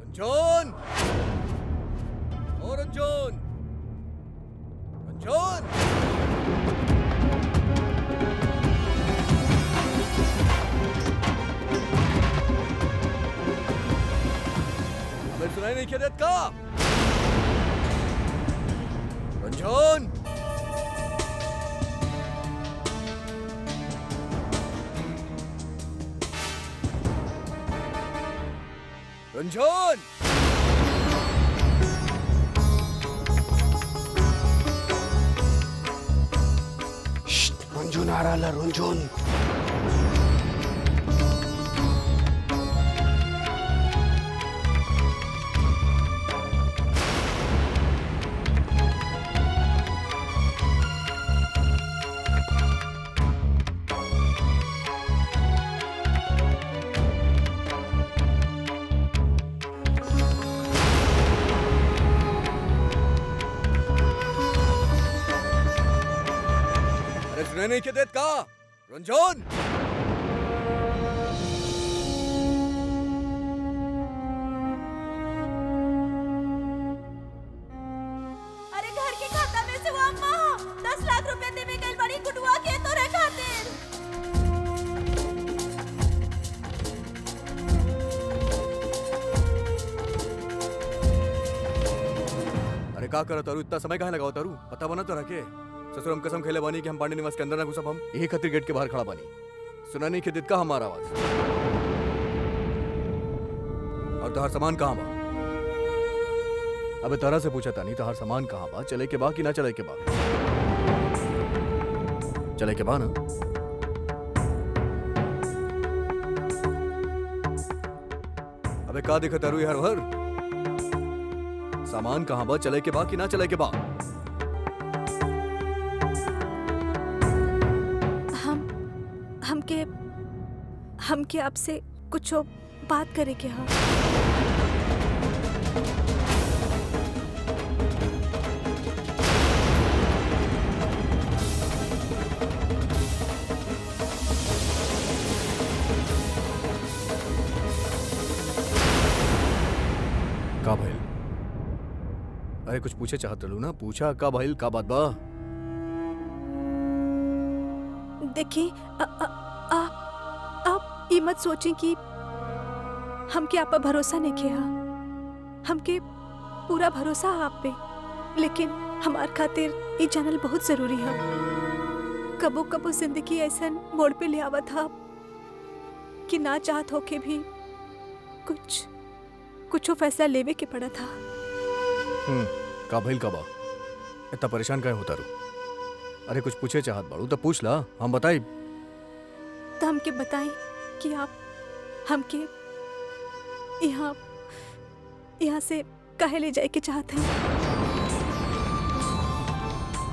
रंजन! ओ रंजन! रंजन! हमें सुनाई नहीं किया देत का? रंजन! रंजन! रंजन आ रहा रंजन। सुनाई नहीं किया देत का? रंजन! अरे घर के खाता में से वो अम्मा 10 लाख रुपए देवे गइल बड़ी कुटुआ के तोरे खातिर। अरे का करा तारू? इतना समय कहाँ लगाओ तारू? पता बना तो रखे। ससुर हम कसम खेले बानी कि हम पांडे निवास के अंदर ना घुसब। हम यही खातिर गेट के बाहर खड़ा बानी। सुना नहीं कि का हमारा आवाज? और तोहार सामान कहाँ बा? अबे तारा से पूछा था नहीं तोहार सामान कहाँ बा? चले के बा कि ना चले के बा? चले के बा ना? अबे का देखा तारू यार भर? सामान कहाँ बा? चले के बा कि ना चले के बा? हमके आपसे कुछ बात करे के हा। का भाई? अरे कुछ पूछे चाहत रहलू ना? पूछा का भाई? का बात बा? देखिए आप ये मत सोचें कि हमके आप पर भरोसा नहीं किया। हमके पूरा भरोसा है आप पे, लेकिन हमार खातिर ये जानल बहुत जरूरी है। कबो कबो जिंदगी ऐसा मोड़ पे ले आवा था कि ना चाहत होके भी कुछ फैसला लेवे के पड़ा था। का भाई का बा? इतना परेशान काहे होता रू? अरे कुछ पूछे चाहत बाड़ू तो पूछ ला, हम बताई। तो हमके बताएं कि आप हमके यहाँ से काहे ले जाए के चाहते हैं?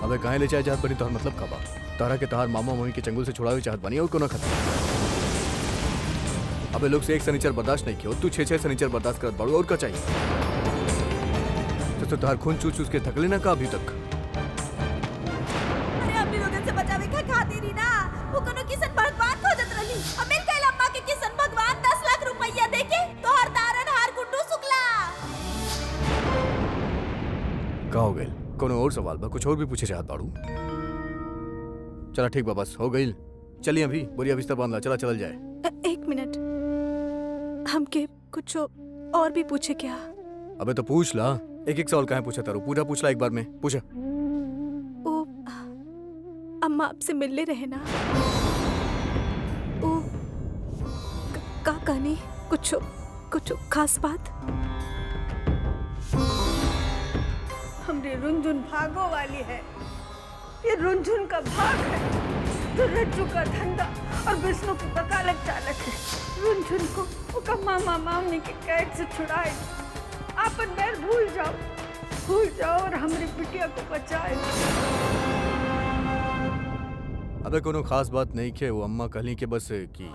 अबे काहे ले जाए चाहत बनी? तोहर मतलब का बा? तारा के तहार मामा मम्मी के चंगुल से छुड़ावे चाहत बनी और कोनो खतरा? अबे लोग से एक सनीचर बर्दाश्त नहीं किया, तू 6 सनीचर बर्दाश्त करत बाड़ू, और क्या चाहिए? तो तहार खून चूस चूस के थकले ना का अभी तक? अरे अपनी लोगन से बचावे का खातिर ही ना वो कोनो किसन भगवान खोजत रही। अब मिल गइल अम्मा के किसन भगवान 10 लाख रुपया देके तो हर तारन हार कुंडू सुकला। का हो गइल? कोनो और सवाल बा? कुछ और भी पूछे चाहत बाड़ू? चला ठीक बा, बस हो गइल। चलिए अभी बोरिया बिस्तर बांध ला, चला चल जाए। एक मिनट, हमके कुछ और भी पूछे क्या? अबे तो पूछ ला। एक सवाल काहे पूछा तारू? पूरा पूछ ला एक बार में, पूछा। ओ अम्मा आपसे मिलने रहे ना? ओ का कहनी? कुछ खास बात? हमरे रुंझुन भागो वाली है। ये रुंझुन का भाग है जो रज्जू का धंधा और विष्णु की वकालत चालक है। रुंझुन को उसका मामा मामनी के कैद से छुड़ाए। आपन बैर भूल जाओ और हमारी बिटिया को बचाए। अबे कोनो खास बात नहीं के। वो अम्मा कहली के बस कि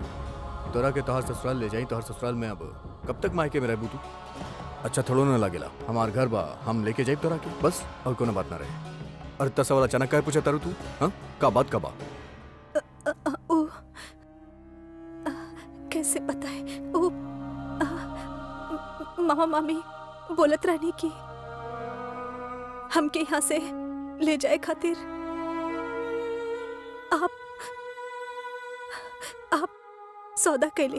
तोरा के तोहर ससुराल ले जाई। तोहर ससुराल में अब कब तक मायके में रहबू तू? अच्छा थोड़ो ना लागेला, हमार घर बा, हम लेके जाए तोरा के, बस और कोनो बात ना रहे। अरे तस वाला अचानक काहे पूछा तारू तू? हाँ का बात का बा? कैसे बताए? मामा मामी बोलत रहनी की हमके यहाँ से ले जाए खातिर आप सौदा कैले।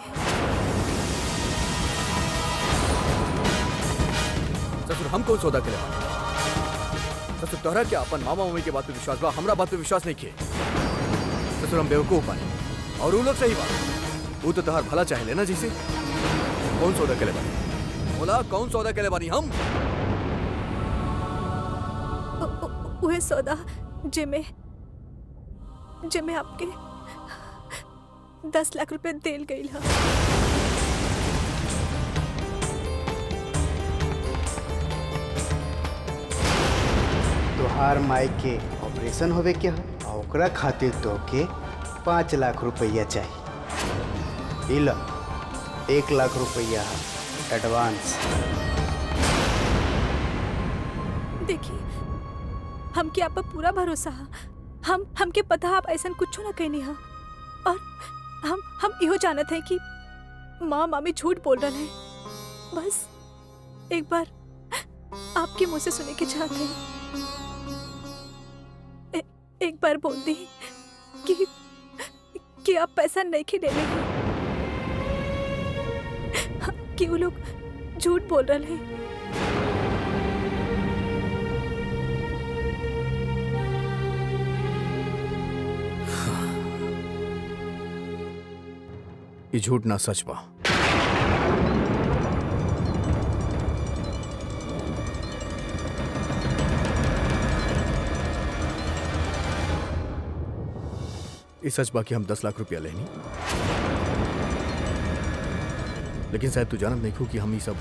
ससुर हम कौन सौदा करे? ससुर तोहरा क्या अपन मामा मम्मी के बात पे विश्वास बा, हमरा बात पे विश्वास नहीं किए। ससुर हम बेवकूफ बानी और वो लोग सही बात। वो तो तोहार भला चाहे लेना जैसे। कौन सौदा करे बानी? बोला कौन सौदा करे बानी हम? वह सौदा जिमे आपके 10 लाख रुपए देल गई हा। तोहार माई के ऑपरेशन होवे के ह और ओकरा खातिर तो के 5 लाख रुपया चाहिए। इला 1 लाख रुपया एडवांस। देखिए हमके आप पर पूरा भरोसा है। हमके पता है आप ऐसा कुछ ना कहनी है और हम इहो जानत है कि माँ मामी झूठ बोल रहे हैं। बस एक बार आपके मुंह से सुने के चाहते हैं। एक बार बोल दी कि आप पैसा नहीं खी ले लेंगे, कि वो लोग झूठ बोल रहे हैं। ये झूठ ना सच बा। ये सच बा कि हम 10 लाख रुपया लेनी, लेकिन शायद तू जानत नहीं खू कि हम ये सब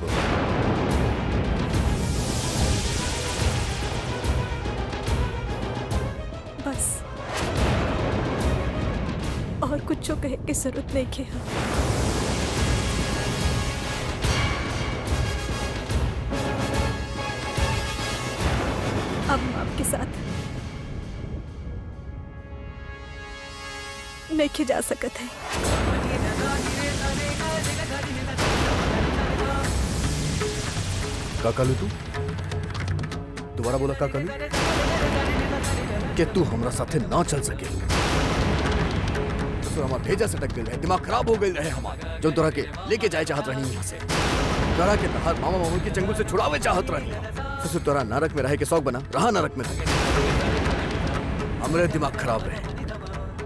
बस और कुछ जो कहे की जरूरत नहीं के। अब हम आपके साथ नहीं जा सकत है। का कालू तू दोबारा बोला का कालू कि तू हमरा साथे ना चल सके। तो हमारा भेजा से टक गई है, दिमाग खराब हो गई रहे हमारा। जो तोरा के लेके जाए चाहत रही यहाँ से, तोरा के तहार मामा मामी के जंगल से छुड़ावे चाहत रही। ससुर तोरा नरक में रहे के शौक बना रहा, नरक में तक हमरे दिमाग खराब रहे।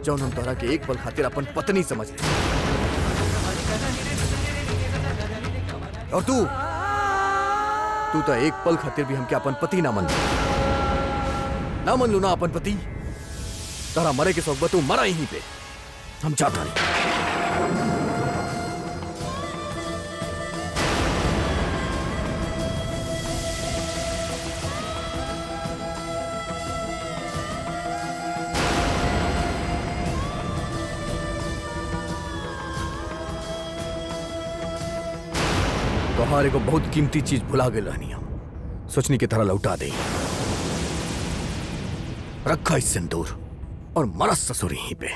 जौन हम तोरा के एक पल खातिर अपन पत्नी समझ ले, और तू तो एक पल खातिर भी हमके अपन पति ना मन लू ना अपन पति। तारा मरे के शौक तू मरा यहीं पे, हम चाहता नहीं। तोहार एगो बहुत कीमती चीज भुला गए रहनी, हम सोचनी की तरह लौटा दे। रखा इस सिंदूर और मरा ससुर यहीं पे।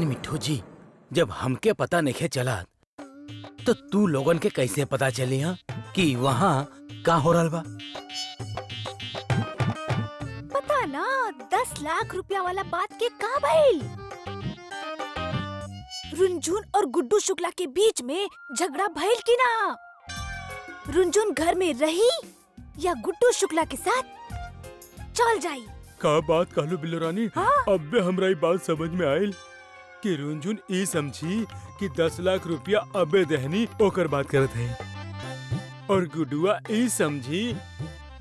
मिठू जी, जब हमके पता नहीं चला तो तू लोगन के कैसे पता चली हा कि वहाँ का हो रहा बा? पता ना 10 लाख रुपया वाला बात के का भइल? रुनझुन और गुड्डू शुक्ला के बीच में झगड़ा भइल की ना? रुनझुन घर में रही या गुड्डू शुक्ला के साथ चल जाई? का बात कहलू बिल्लो रानी? हाँ? अब हमारा ये बात समझ में आयल कि रुनझुन ई समझी कि 10 लाख रुपया अबे दहनी ओकर बात करत है, और गुडुआ ई समझी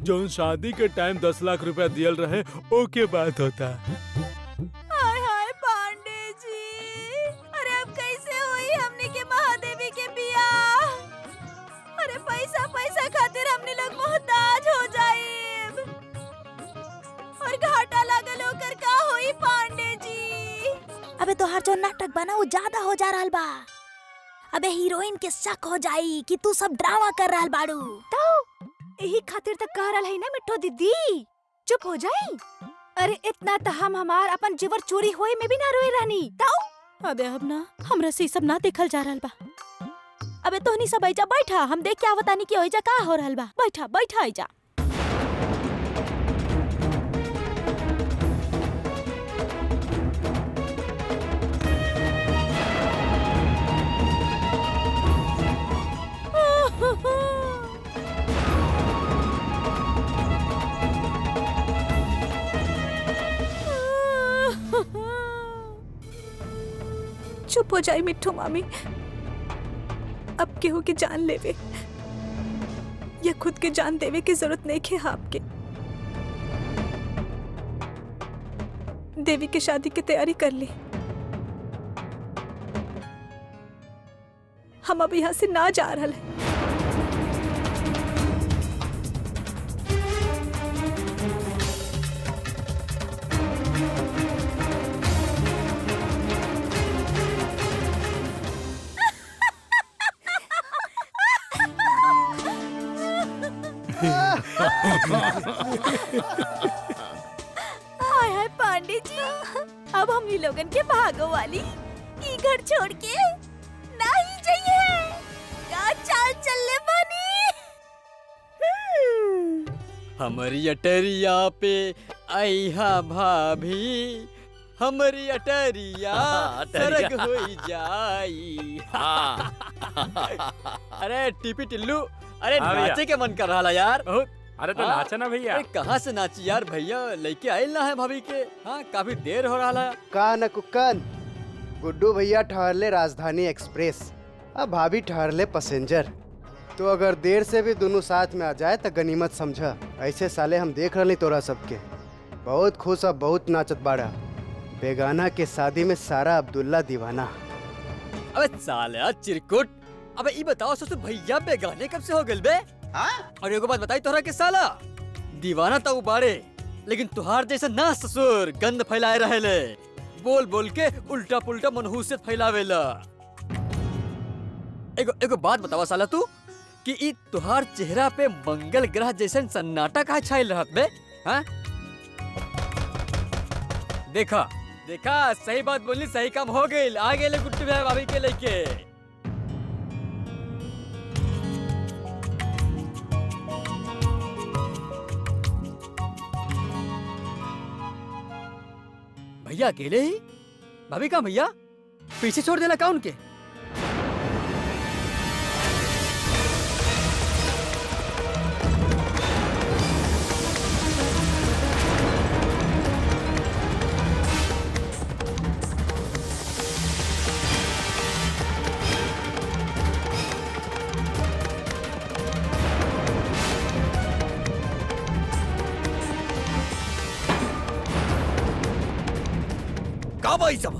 जो शादी के टाइम 10 लाख रुपया दियल रहे ओके बात होता। हाय हाय पांडे जी, अरे अब कैसे हुई हमने के महादेवी के बियाह? खातिर हमने लोग मोहताज हो जाए और घाटा लागल होकर का होई पांडे जी। अबे तोहार जो नाटक बना वो ज्यादा हो जा रहल बा। अबे हीरोइन के शक हो जाई कि तू सब ड्रामा कर रहल बाड़ू। तो यही खातिर तक कह रहल है ना मिठो दीदी चुप हो जाई। अरे इतना तो हम हमार अपन जेवर चोरी होए में भी ना रोए रहनी। तो अबे अब ना हमरा से सब ना देखल जा रहल बा। अबे तोहनी सब आइजा बैठा, हम देख क्या बतानी कि ओइजा का हो रहल बा। बैठा बैठा आइजा। चुप हो जाए मिठू मामी, अब केहू के जान लेवे या खुद के जान देवे की जरूरत नहीं है आपके। देवी की शादी की तैयारी कर ली। हम अब यहाँ से ना जा रहा है। हाय हाय पांडे जी, अब हम ही लोगन के भागो वाली ई घर छोड़ के नहीं जाइए। क्या चाल चलने बनी। हमारी अटरिया पे आईहा भाभी, हमारी अटरिया सरग होई जाई। अरे टिपी टिल्लू, अरे नाचे के मन कर रहा यार बहुत। अरे तो नाचा ना भैया। अरे कहाँ से नाची यार भैया, लेके आयल ना है भाभी के। हाँ काफी देर हो रहा है। कान कुक्कन, गुड्डू भैया ठहरले राजधानी एक्सप्रेस, अब भाभी ठहरले पैसेंजर। तो अगर देर से भी दोनों साथ में आ जाए तो गनीमत समझा। ऐसे साले हम देख रहे तोरा सबके बहुत खुश, अब बहुत नाचत बाड़ा। बेगाना के शादी में सारा अब्दुल्ला दीवाना। अबे साला चिरकुट, अबे ये बताओ ससुर भैया बेगाने कब से हो गए बे? और एगो बात बताई तोहरा के साला, दीवाना तो उबारे लेकिन तुहार जैसे ना ससुर गंद फैलाए रहेले, बोल बोल के उल्टा पुल्टा मनहूसियत फैलावेला। एगो बात बतावा साला तू कि ई तुहार चेहरा पे मंगल ग्रह जैसन सन्नाटा काहे छायल रहत बे? हाँ देखा देखा, सही बात बोलनी, सही काम हो गई। आ गए गुड्डू भाई भाभी के लेके। भैया अकेले ही? भाभी कहाँ भैया? पीछे छोड़ देला का उनके? भाई सब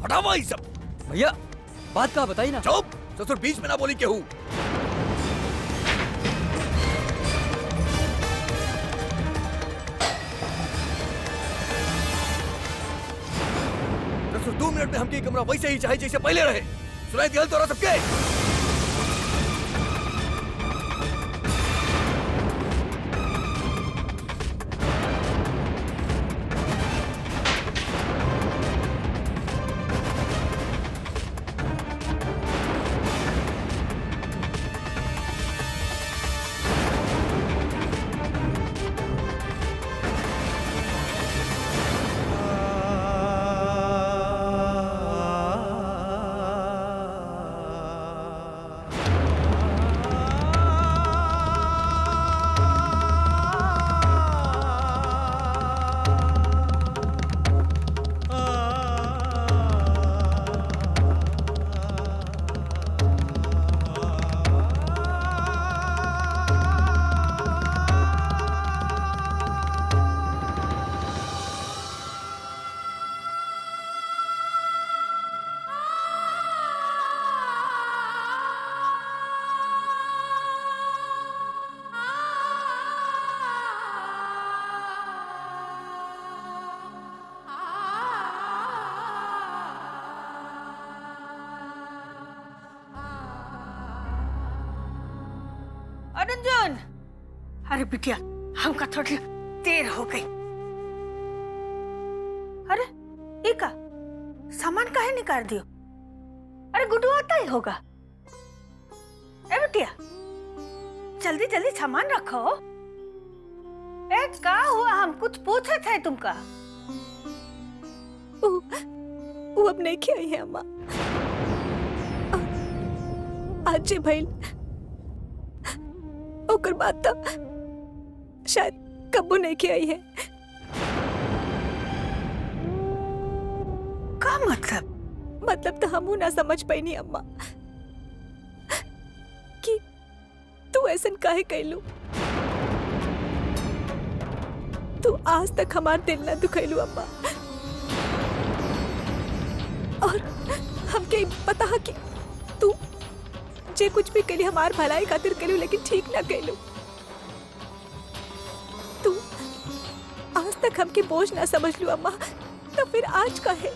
हटाओ भाई सब। भैया बात का बताई ना। चुप, ससुर बीच में ना बोली केहू। ससुर 2 मिनट में हमके कमरा वैसे ही चाहे जैसे पहले रहे। सुनाई दिया तोरा सबके? अर्जुन, अरे बिटिया हमका थोड़ी देर हो गई। अरे ये का सामान काहे निकाल दियो? अरे गुड्डू आता ही होगा। ए बिटिया जल्दी जल्दी सामान रखो। ए का हुआ, हम कुछ पूछे थे तुमका। वो अब नहीं खियाई है अम्मा। आज जे भइल ओकर बात तो शायद कबू नहीं खियाई है। का मतलब? मतलब तो हमू ना समझ पाई अम्मा कि तू ऐसन काहे कैलू। तू आज तक हमार दिल ना दुखैलू अम्मा, और हमके पता है कि तू जे कुछ भी कैली हमार भलाई खातिर कैलू, लेकिन ठीक ना कैलू। तू आज तक हमके बोझ ना समझ लू अम्मा, तो फिर आज काहे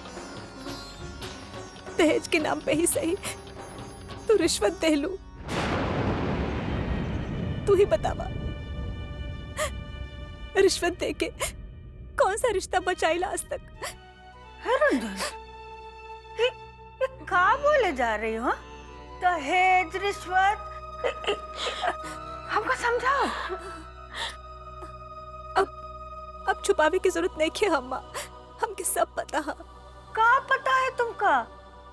दहेज के नाम पे ही सही तू रिश्वत दे लू। तू ही बतावा, रिश्वत दे के कौन सा रिश्ता बचाइला आज तक? रंजन ये का बोले जा रही हो? दहेज रिश्वत हमको समझाओ। अब छुपावे की जरूरत नहीं है अम्मा, हमके सब पता है। का पता है तुमका?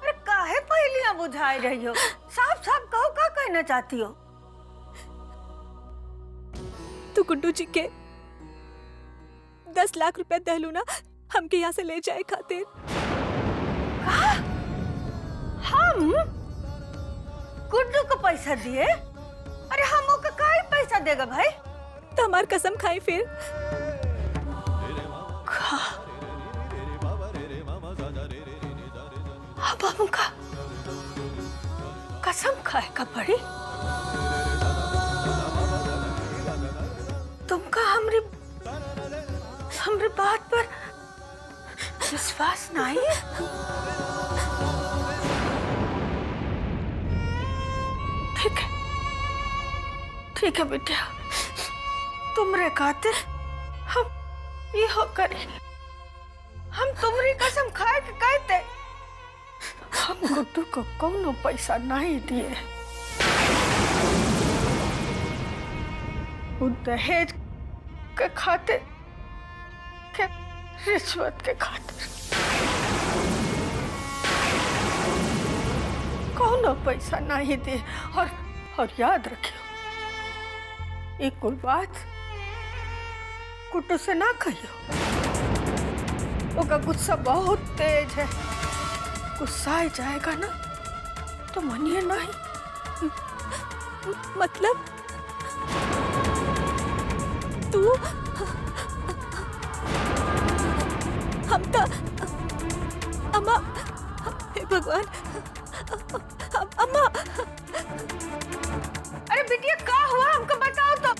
अरे काहे पहेलियां बुझाई रही हो? साफ साफ कहो का कहना चाहती हो? तू गुड्डू जी के 10 लाख रुपए दहलू ना हमके यहाँ से ले जाए खातिर। हम गुड्डू को पैसा दिए? अरे हम ओके काहे पैसा देगा भाई? तो हमार कसम खाई फिर। अब हमका कसम खाए का पड़ी? तुमका हमरी बात पर विश्वास नहीं? ठीक है बेटा, तुमरे खातिर हम ये हो करेंगे। हम तुम्हारी कसम खाए के कहते हम गुड्डू को कोनो पैसा नहीं दिए। वो दहेज के खातिर के रिश्वत के खातिर कोनो पैसा नहीं दिए। और याद रखियो, एक कुल बात गुड्डू से ना कहियो। उसका गुस्सा बहुत तेज है, गुस्सा आ जाएगा ना तो मनिए नहीं। मतलब तू हम तो अम्मा, हे भगवान अम्मा। अरे बिटिया क्या हुआ हमको बताओ तो।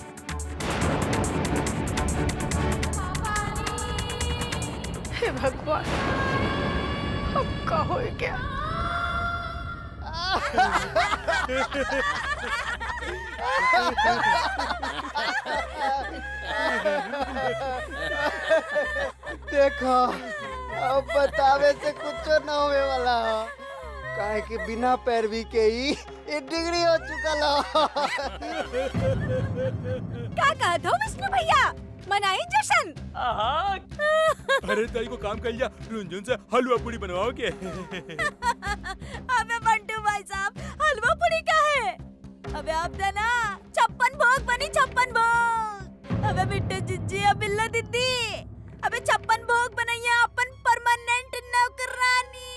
हे भगवान अब क्या हो गया? देखो अब बतावे से कुछ ना होने वाला, काहे कि बिना पैरवी के ही ये डिग्री हो चुका लो। का कहत हो विष्णु भैया, मनाई जश्न। अरे ताई को काम कर लिया, रुंझुन से हलवा पूरी बनवाओ के। अबे बंटू भाई साहब, हलवा पूरी का है? अबे आप ना 56 भोग बनी, 56 भोग। अबे बिट्टू जिज्जी, अब बिल्ला दीदी, अबे 56 भोग बनैया अपन परमानेंट नौकरानी।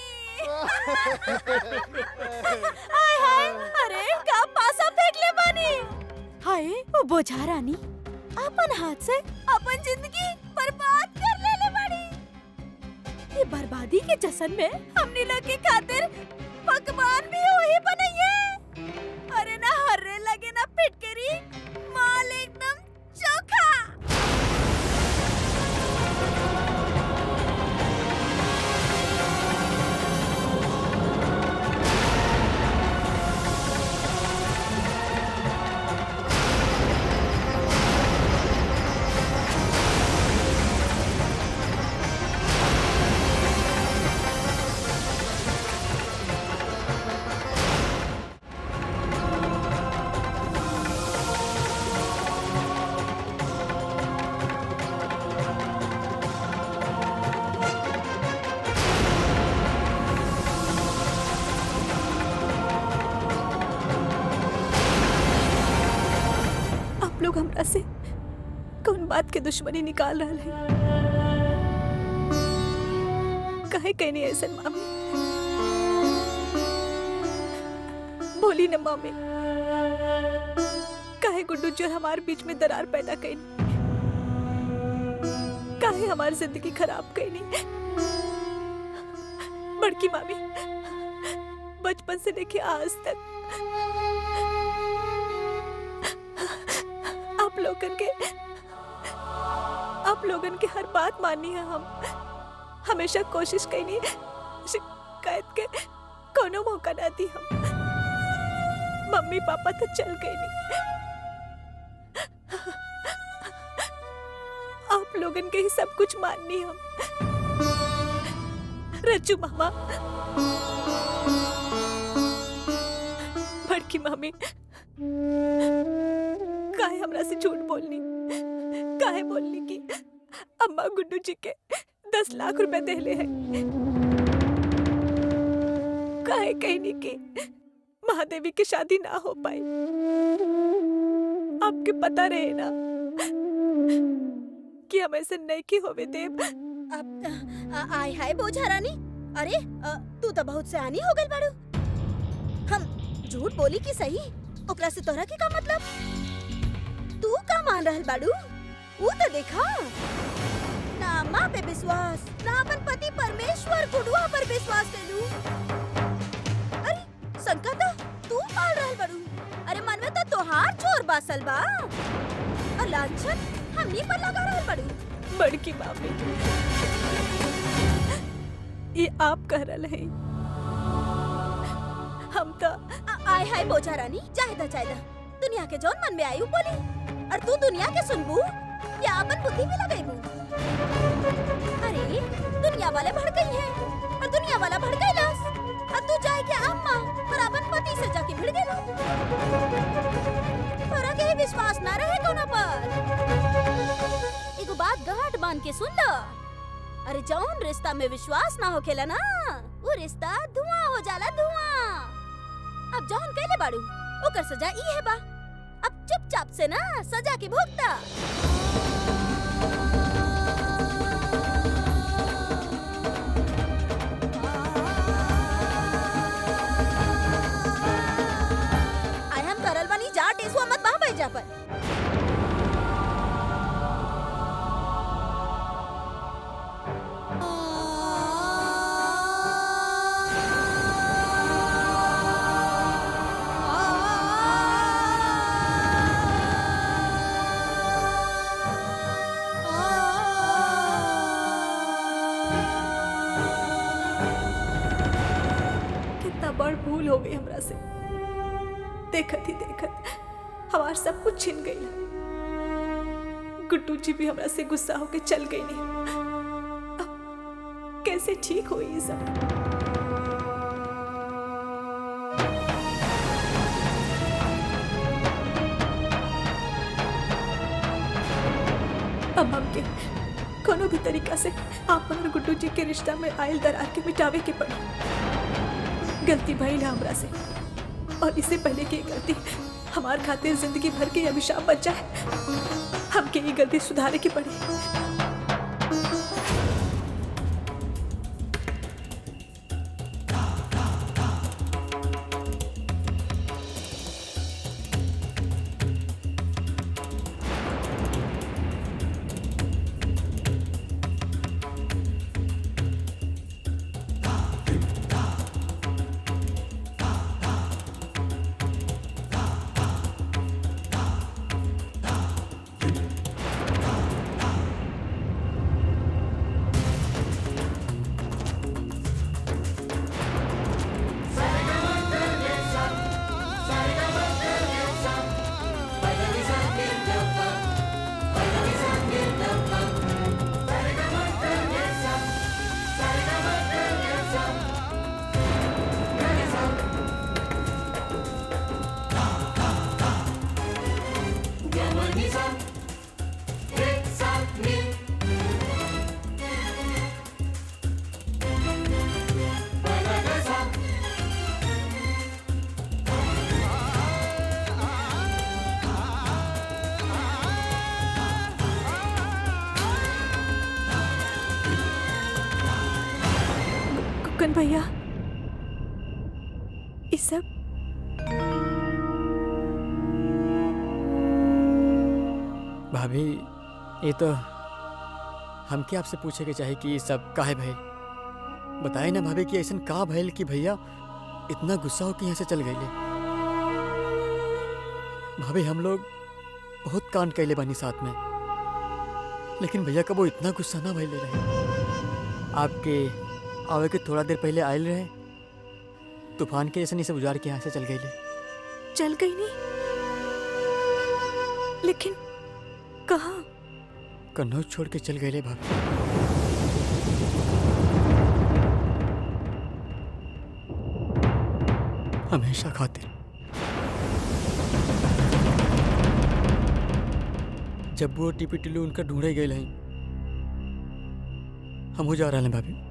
हाय हाय, अरे का पासा फेंक ले बानी। हाय वो बोझा रानी अपन हाथ से अपन जिंदगी बर्बाद कर ले बाड़ी। ये बर्बादी के जश्न में हमने लोग के खातिर पकवान भी वही बनैया। अरे ना हर्रे लगे ना फिटकरी, माल एकदम चोखा। लोग हमरा से कौन बात के दुश्मनी निकाल रहा है। काहे कहनी ऐसा मामी? बोली न मामी, काहे गुड्डू जी और हमारे बीच में दरार पैदा करनी? काहे हमारी जिंदगी खराब करनी? बड़की मामी, बचपन से लेके आज तक आप लोगन के हर बात मानी है। हम हमेशा कोशिश करनी, शिकायत के कोनो मौका ना दी। हम मम्मी पापा तो चल गए नहीं, आप लोगन के ही सब कुछ माननी हम। रज्जू मामा, बड़की मामी, काहे हमरा से झूठ बोलनी? काहे बोलनी कि अम्मा गुड्डू जी के 10 लाख रुपए देले हैं? काहे कहनी कि महादेवी की शादी ना हो पाई? आपके पता रहे ना कि हम ऐसे नहीं की होवे देव। आय हाय बोझा रानी, अरे तू तो बहुत सयानी हो गई बाड़ू। हम झूठ बोली कि सही, ओकरा से तोहरा के का मतलब? तू का मान रहल बाड़ू? वो तो देखा ना माँ पे विश्वास, ना अपन पति परमेश्वर गुडुआ पर विश्वास करू। अरे शंका तो तू पाल रहल बाड़ू। अरे मन में तो तोहार चोर बासल बा और लांछन हमनी पर लगा रहल बाड़ू। बड़की मामी, ये आप कह रहे हैं। हम तो आय हाय बोझा रानी, चाहे दुनिया के जौन मन में आई वो बोली, और तू दुनिया के सुनबू या अपन बुद्धि में लगेबू? अरे दुनिया वाले भड़कई है और दुनिया वाला भड़कईलास, और तू जाए के अम्मा और अपन पति से जाके भिड़ गेलो। तोरा के विश्वास ना रहे कोना पर? एगो बात गांठ बांध के सुन लो, अरे जौन रिश्ता में विश्वास ना होखेला ना, वो रिश्ता धुआं हो जाला, धुआं। अब जौन कहले बाड़ू ओकर सजा ई है बा, अब चुपचाप से ना सजा की भुगता। आय हम करल बानी, जा टेसुआ मत वहां बैठ जा पर। बड़ भूल हो गई हमरा से। देखत ही देखत हमार सब कुछ छिन गई। गुड्डू जी भी हमरा से गुस्सा होके चल गई। नहीं अब कैसे ठीक हो ये सब? अब हमके कोनो भी तरीका से आप और गुड्डू जी के रिश्ता में आयल दरार के मिटावे के पड़ी। गलती भइल हमरा से, और इससे पहले कि गलती हमार खातिर जिंदगी भर के अभिशाप बच जाए, हमके ये गलती सुधारे की पड़ी। रोहन भैया, ये सब भाभी ये तो हमके आपसे पूछे के चाहे कि ये सब काहे भइल। बताए ना भाभी कि ऐसा का भइल कि भैया इतना गुस्सा हो कि यहाँ से चल गए। भाभी हम लोग बहुत कांड कैले बानी साथ में, लेकिन भैया कब वो इतना गुस्सा ना भइले रहे। आपके आवे के थोड़ा देर पहले आयल रहे, तूफान के जैसे नहीं से उजाड़ के यहाँ से चल गए। चल गई नहीं, लेकिन कहाँ? कन्नौज छोड़ के चल गए भाभी। हमेशा खातिर। जब वो टिपी टिल्लू उनका ढूंढे गए हैं, हम हो जा रहे हैं भाभी।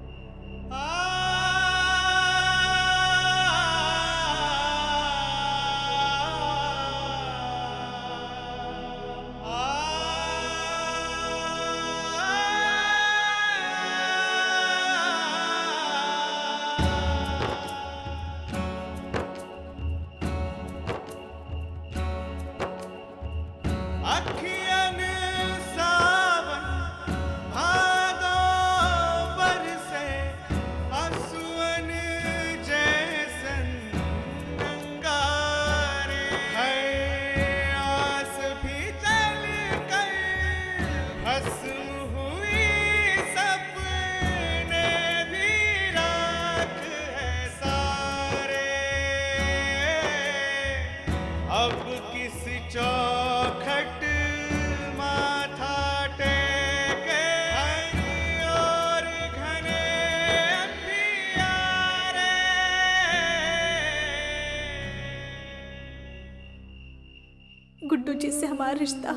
गुड्डू जी से हमारा रिश्ता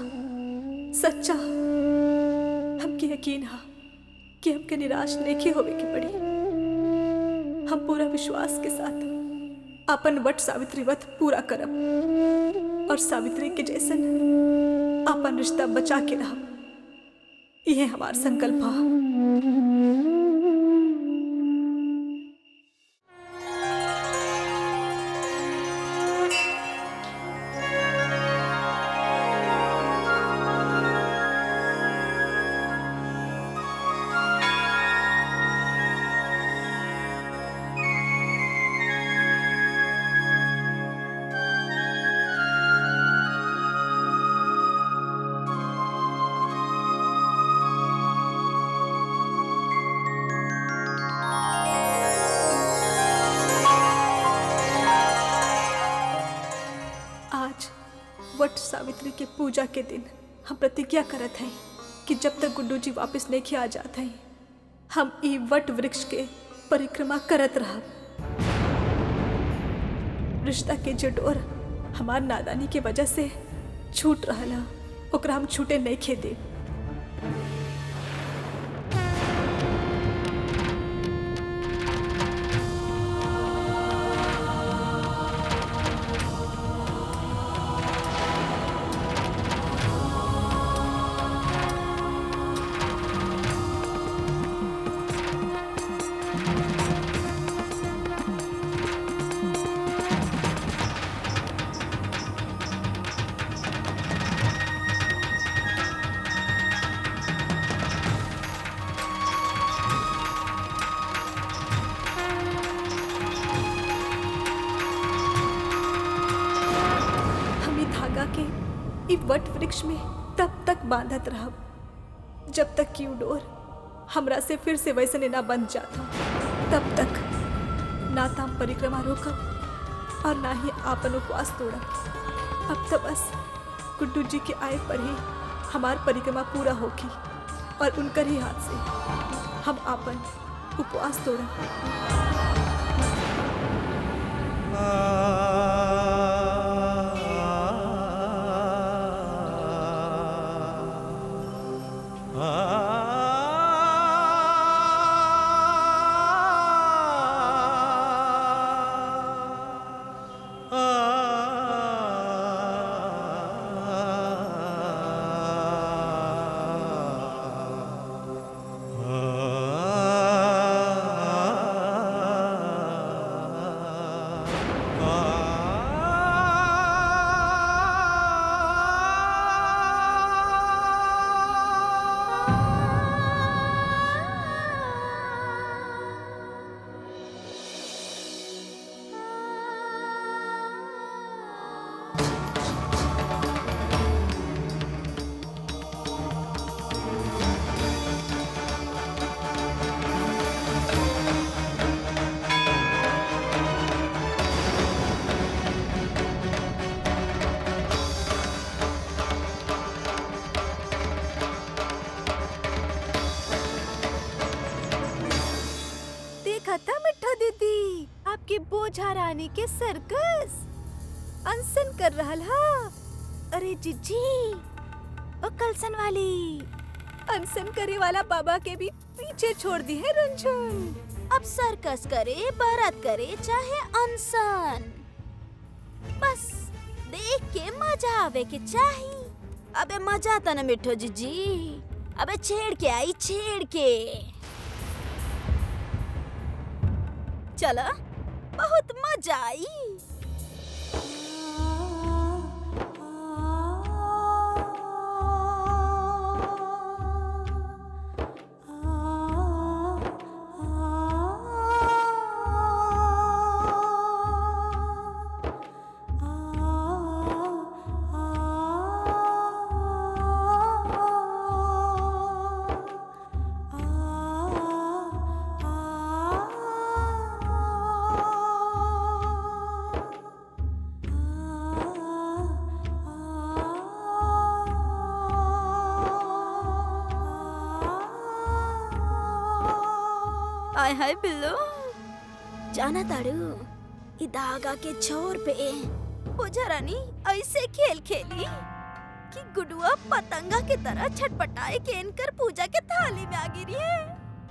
सच्चा। हमके यकीन है कि हमके निराश नहीं होवे की पड़ी। हम पूरा विश्वास के साथ अपन वट सावित्री व्रत पूरा करब और सावित्री के जैसन अपन रिश्ता बचा के रहब। यह हमार संकल्प है। वट सावित्री के पूजा के दिन हम प्रतिज्ञा करत हैं कि जब तक गुड्डू जी वापस नहीं आ जाते हैं, हम ई वट वृक्ष के परिक्रमा करत रहब। रिश्ता के जो डोर हमार नादानी के वजह से छूट रहला, ओकरा हम छूटे नहीं खे देब। के वट वृक्ष में तब तक बांधत रहब जब तक कि डोर हमरा से फिर से वैसे ना बंध जाता। तब तक ना तो हम परिक्रमा रोकब और ना ही आपन उपवास तोड़ब। अब तो बस गुड्डू जी के आए पर ही हमार परिक्रमा पूरा होगी और उनकर ही हाथ से हम आपन उपवास तोड़ब। के सर्कस अनशन कर रहल हा। अरे जिज्जी ओ कलसन वाली अनशन करे वाला बाबा के भी पीछे छोड़ दी है रुनझुन। अब सर्कस करे, बारात करे, चाहे अनशन, बस देख के मजा आवे के चाहिए। अबे मजा तो न मिठो जीजी, अबे छेड़ के आई, छेड़ के चला, बहुत मजा आई। आय हाय बिल्लो, जाना ताड़ू ई धागा के छोर पे पूजा रानी ऐसे खेल खेली कि गुडुआ पतंगा की तरह छटपटाए के इनकर पूजा के थाली में आ गिरी है।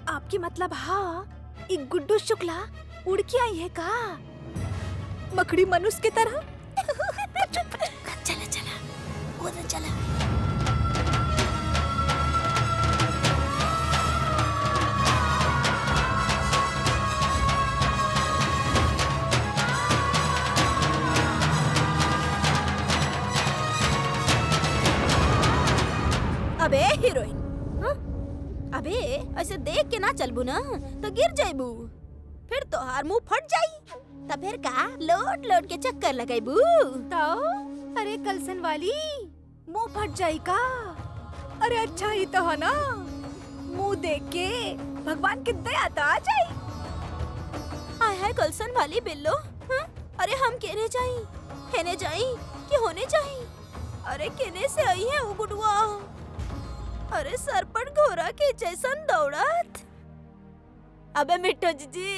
आपकी मतलब हाँ ई गुड्डू शुक्ला उड़ के आई है का मकड़ी मनुष्य की तरह। चला चला उधर चला। अबे हीरोइन, अबे ऐसे देख के ना चलबू ना तो गिर जाइबू, फिर तोहार मुंह फट जाई, तब फिर का लोट लोट के चक्कर लगाइबू। तो अरे कलसन वाली मुंह फट जाई का। अरे अच्छा ही तो है ना, मुंह देख के भगवान की दया तो आ जाई। आय हाय कलसन वाली बिल्लो, अरे हम केने जाई, हेने जाई कि होने जाई? अरे केने से आई है वो गुडुआ, अरे सर पर घोड़ा के जैसन दौड़त। अबे मिट्टो जीजी,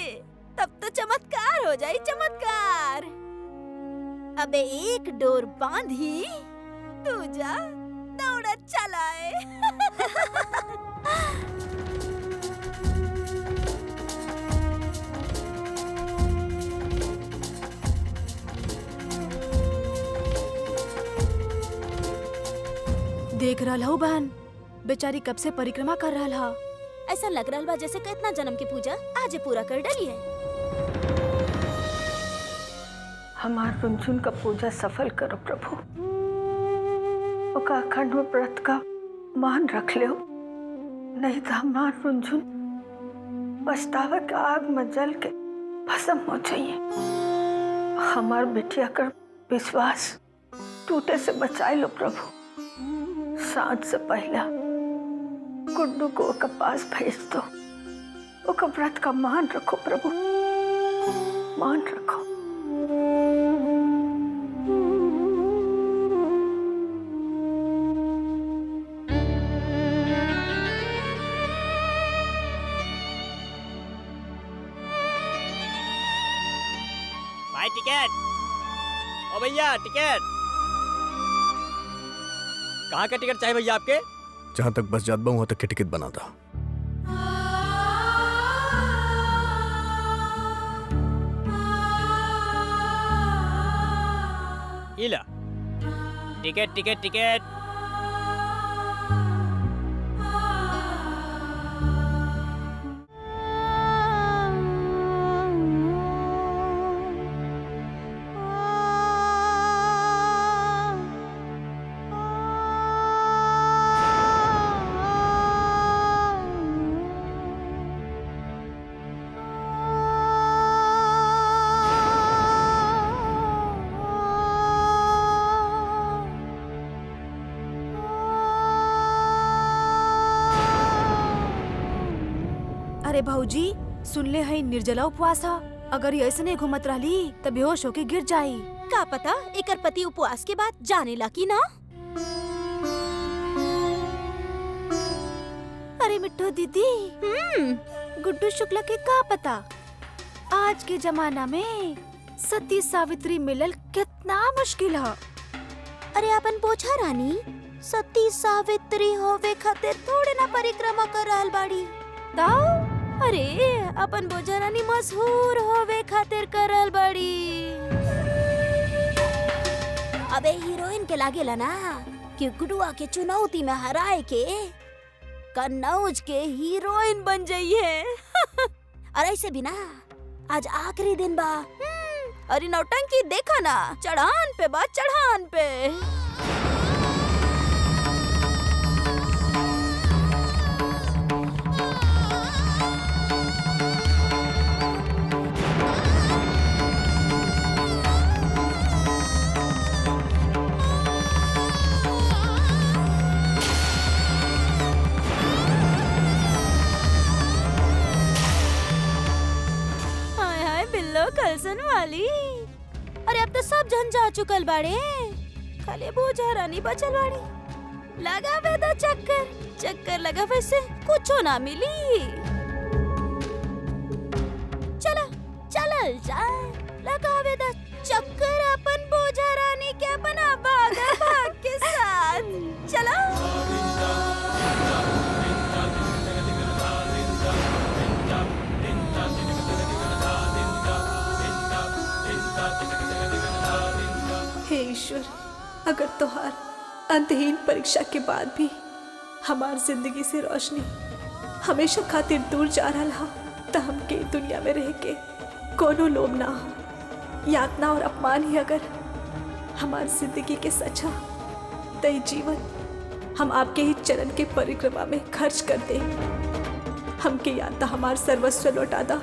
तब तो चमत्कार हो जाई, चमत्कार। अबे एक डोर बांधी, दूजा दौड़त चलाए। देख रहा हो बहन, बेचारी कब से परिक्रमा कर रहा हा। ऐसा लग रहा बा जैसे कितना जन्म की पूजा आज पूरा कर डली है। हमार रुनझुन का पूजा सफल करो प्रभु, ओका अखंड में व्रत का मान रख ले, नहीं तो हमार रुनझुन पछतावा के आग में जल के भस्म हो जाइए। हमार बिटिया कर विश्वास टूटे से बचाए लो प्रभु। सांझ से पहला गुड्डू को ओका पास भेज दो, ओका व्रत का मान रखो प्रभु, मान रखो। भाई टिकट, ओ भैया टिकट, कहाँ का टिकट चाहिए भैया आपके? जहाँ तक बस जात बा वहाँ तक के टिकट बना था। इला टिकट टिकट टिकट। अरे भाऊजी सुन ले है निर्जला उपवास है, अगर ये ऐसे नहीं घूमत रहली तब बेहोश होके गिर जाई। का पता एकर पति उपवास के बाद जाने लगी ना। अरे मिट्टू दीदी, गुड्डू शुक्ला के का पता, आज के जमाना में सती सावित्री मिलल कितना मुश्किल है। अरे अपन पूछा रानी, सती सावित्री होवे खातिर थोड़े ना परिक्रमा कर रहल बाड़ी। ताऊ अरे अपन बोझा रानी मशहूर होवे खातिर कर रहल बाड़ी। अबे हीरोइन के लागेला ना कि गुडुआ के चुनौती में हराए के कन्नौज के हीरोइन बन जाइए। और ऐसे भी ना आज आखिरी दिन बा। अरे नौटंकी देखा ना, चढ़ान पे बा चढ़ान पे। कलसन वाली, अरे अब तो सब जन जा चुकल बाड़े, खाली बोझा रानी बचल बाड़ी। लगावे दा चक्कर, चक्कर लगावे से कुछो ना मिली। चला चलल जाए, लगावे दा चक्कर अपन बोझा रानी के अपना भाग के साथ। चला हे ईश्वर, अगर तोहार अंतहीन परीक्षा के बाद भी हमार जिंदगी से रोशनी हमेशा खातिर दूर जा रहा हा, तो हमके दुनिया में रह के कोनो लोभ ना हो। यातना और अपमान ही अगर हमार जिंदगी के सचा तय जीवन हम आपके ही चरण के परिक्रमा में खर्च कर दे। हमके या तो हमार सर्वस्व लौटा दा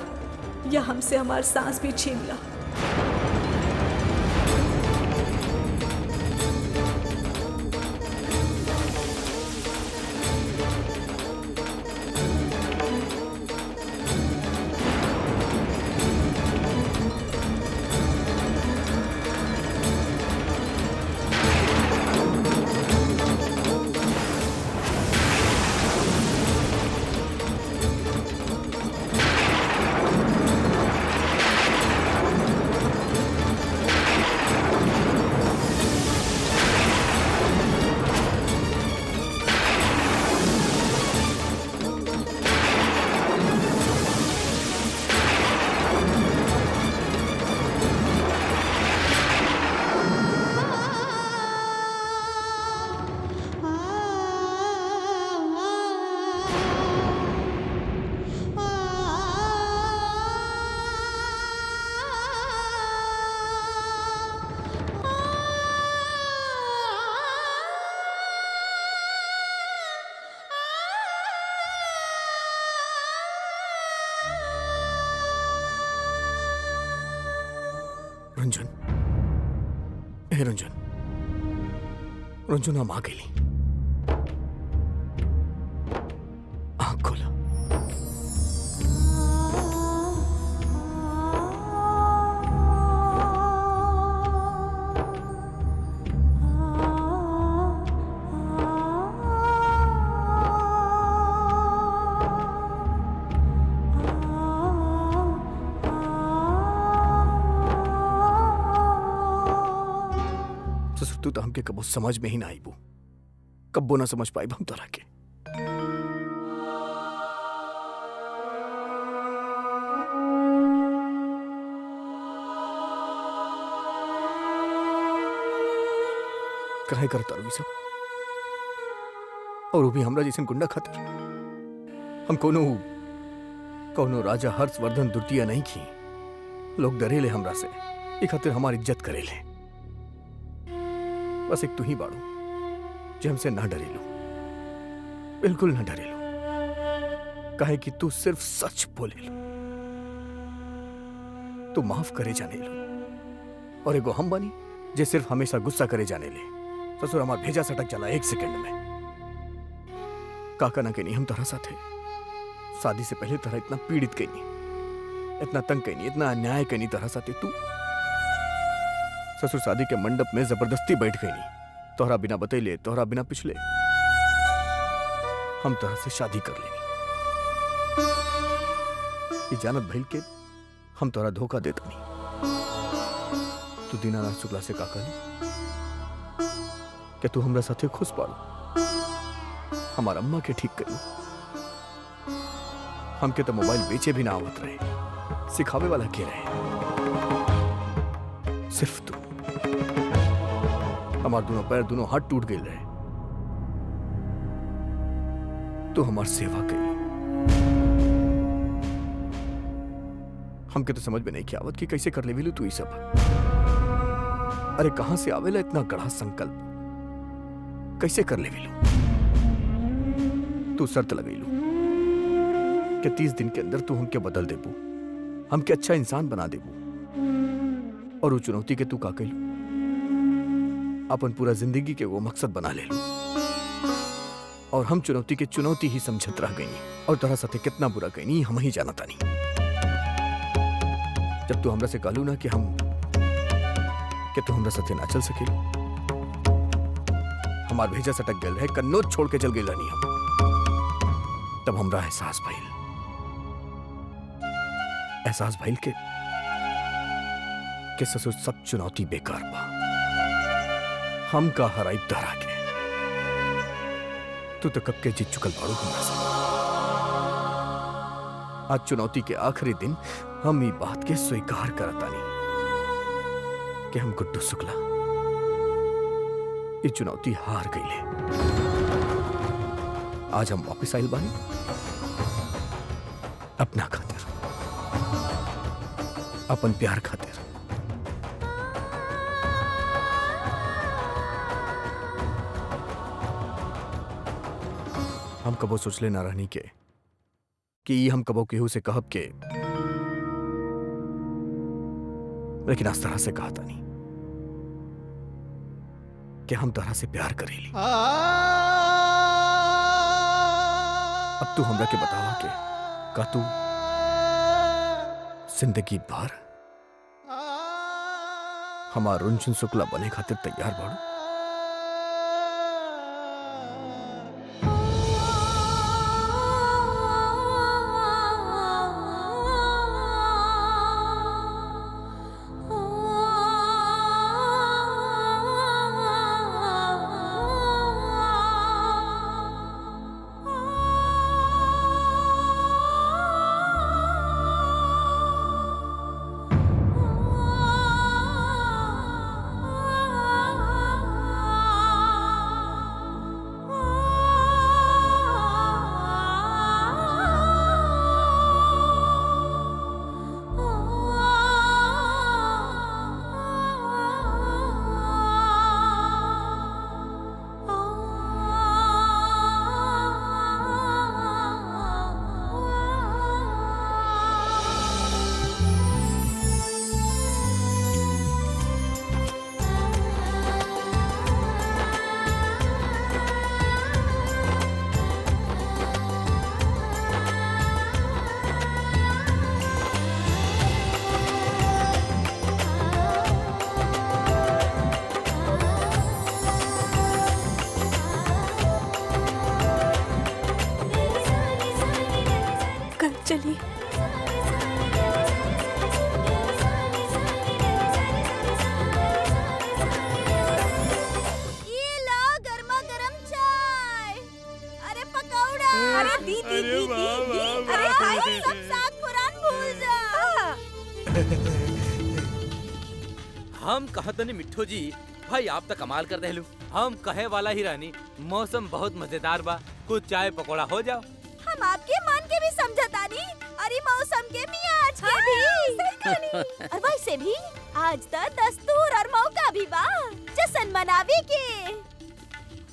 या हमसे हमार सांस भी छीन ला। रंजन, ए रंजन, रंजन हम आ गेली। आँख खोला। तू तो हमके कबो समझ में ही ना आईबू, कब्बो ना समझ पाई हम तोरा के। काहे करता रही सब, और वो भी हमरा जैसे गुंडा खातिर। हम कोनो राजा हर्षवर्धन द्वितीय नहीं की। लोग डरेले हमरा से, एक खातिर हमारी इज्जत करेले। बस एक तू ही बाड़ू जो हमसे ना डरेलू, बिल्कुल ना डरेलू। काहे कि तू सिर्फ सच बोलेलू, तू माफ करे जाने लो। और एगो हम बानी जे सिर्फ हमेशा गुस्सा करे जाने ले। ससुर हमार भेजा सटक चला 1 सेकंड में। काका ना कहनी हम तरह साथे शादी से पहले तरह इतना पीड़ित कहनी, इतना तंग कहनी, इतना अन्याय कहनी तरह साथे। तू ससुर शादी के मंडप में जबरदस्ती बैठ गई, तोहरा बिना बतैले, तोहरा बिना पिछले हम तरह से शादी कर लेनी। ये जानत भइल के हम तोहरा धोखा देता नहीं। तू दीनानाथ शुक्ला से का कहली कि तू हमरा साथे खुश पाड़ू, हमार अम्मा के ठीक करू। हमके तो मोबाइल बेचे भी ना आवत रहे, सिखावे वाला के रहे, सिर्फ तू। हमार दोनों पैर दोनों हाथ टूट गए रहे, तू हमार सेवा करी। हमके तो समझ में नहीं की आवत कि कैसे कर लेविलू तू ये सब। अरे कहां से आवेला इतना गढ़ा संकल्प, कैसे कर लेविलू? तू शर्त लगैलू कि 30 दिन के अंदर तू हमके बदल देबू, हमके अच्छा इंसान बना देबू। और वो चुनौती के तू का कैलू अपन पूरा जिंदगी के वो मकसद बना ले लू। और हम चुनौती के चुनौती ही समझत रह गई और तरह साथे कितना बुरा गई हम ही जानता नहीं। जब तू हमरा से कहलू ना कि तू हमरा साथे ना चल सकेलू, हमार भेजा सटक गल है, कन्नौज छोड़ के चल गई रहनी हम। तब हमरा एहसास भइल के ससुर सब चुनौती बेकार बा। हम का हराई दहरा के, तू तो कब के जीत चुकल बाड़ू हमरा से। आज चुनौती के आखिरी दिन हम ई बात के स्वीकार करतानी कि हम गुड्डू शुक्ला ये चुनौती हार गईले। आज हम वापिस आइल बानी अपना खातिर, अपन प्यार खातिर। हम कबो सोचले ना रहनी के कि हम कबो केहू से कहब के, लेकिन आज तरह से कहा था नहीं कि हम तरह से प्यार करेली। अब तू हमरा के बतावा के का तू जिंदगी भर हमार रुंझुन शुक्ला बने खातिर तैयार बाड़ू? चलिए। ये लो गर्मा गर्म चाय। अरे पकौड़ा। अरे दी। अरे भाई सब साग पुरान भूल जा। हम कहत नहीं मिट्ठू जी, भाई आप तो कमाल कर देलू। हम कहे वाला ही रानी, मौसम बहुत मजेदार बा, कुछ चाय पकौड़ा हो जाओ। हम आपके मन के भी समझतानी, अरे मौसम के मियाज के भी। और वैसे भी आज तक दस्तूर और मौका भी बा जश्न मनावे के।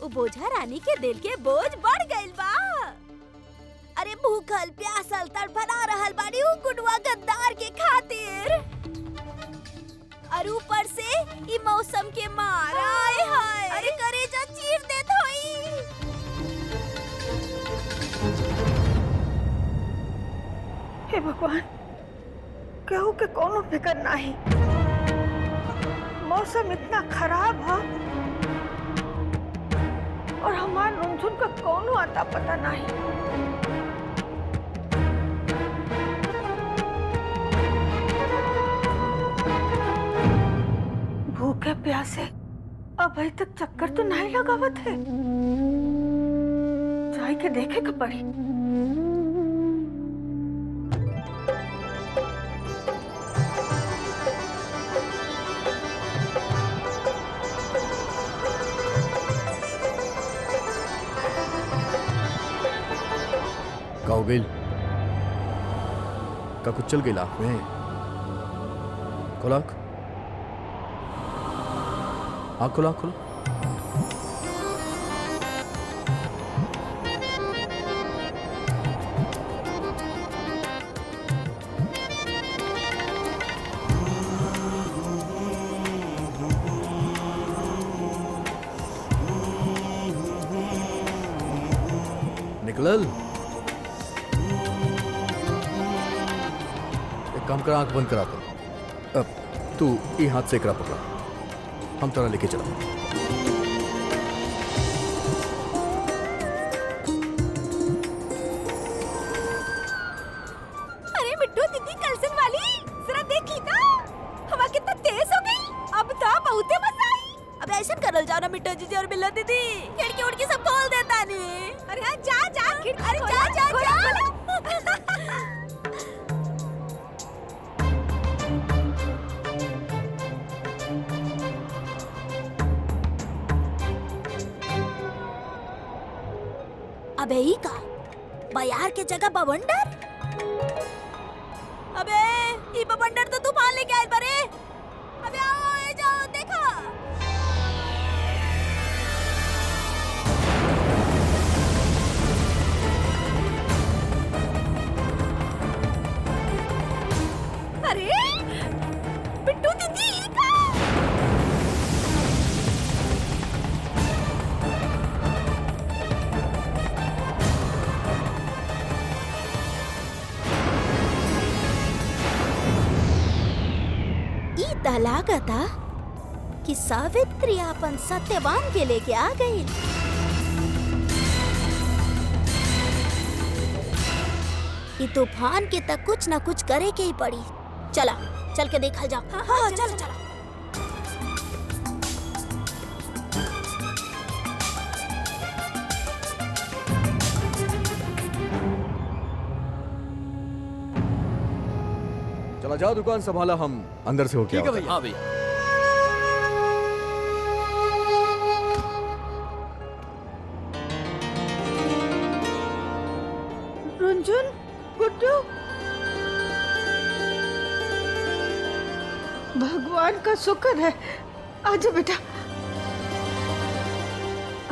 वो बोझा रानी के दिल के बोझ बढ़ गइल बा। अरे भूखल प्यासल तड़फड़ा रहल बाड़ी उ गुडवा गद्दार के खातिर। और ऊपर से ई मौसम के मार आए हाय, अरे करेजा चीर देत होई। हे भगवान, केहू के कोनो फिक्र नहीं। मौसम इतना खराब है और हमार रुंझुन का कोनो आता पता नहीं। भूखे प्यासे अभी तक चक्कर तो नहीं लगावत है। जाए के देखे का पड़ी। का हो गई? का कुछ चल गई लाख में? खोला आँख। खोला आँख खोला। निकलल काम कर, आंख बंद करा कर। अब तू ये हाथ से एकरा पकड़ा, हम तोरा लेके चला। अरे मिट्टू दीदी कलसन वाली जरा देखी ना, हवा कितना तेज हो गई। अब तो बहुते मजा आई। अब ऐसा करल जाओ ना मिट्टू जीजी और बिल्ला दीदी, खिड़की उड़की सब खोल देता नहीं। अरे हाँ जा जा, अरे जा जा जा। अबे ई का बयार के जगह बवंडर। अबे ई बवंडर तो तूफान लेके आए बरे। अबे आओ ए जाओ देखो। अरे बिट्टू दीदी ई का लागता कि सावित्री अपन सत्यवान के लेके आ गई। ये तूफान के तक कुछ ना कुछ करे के ही पड़ी। चला चल के देखा जाओ। हाँ, चलो चलो। चला जाओ, दुकान संभाला, हम अंदर से होके ठीक है आते हैं। भैया। हाँ भैया। रुंझुन, गुड्डू, भगवान का शुक्र है। आजा बेटा,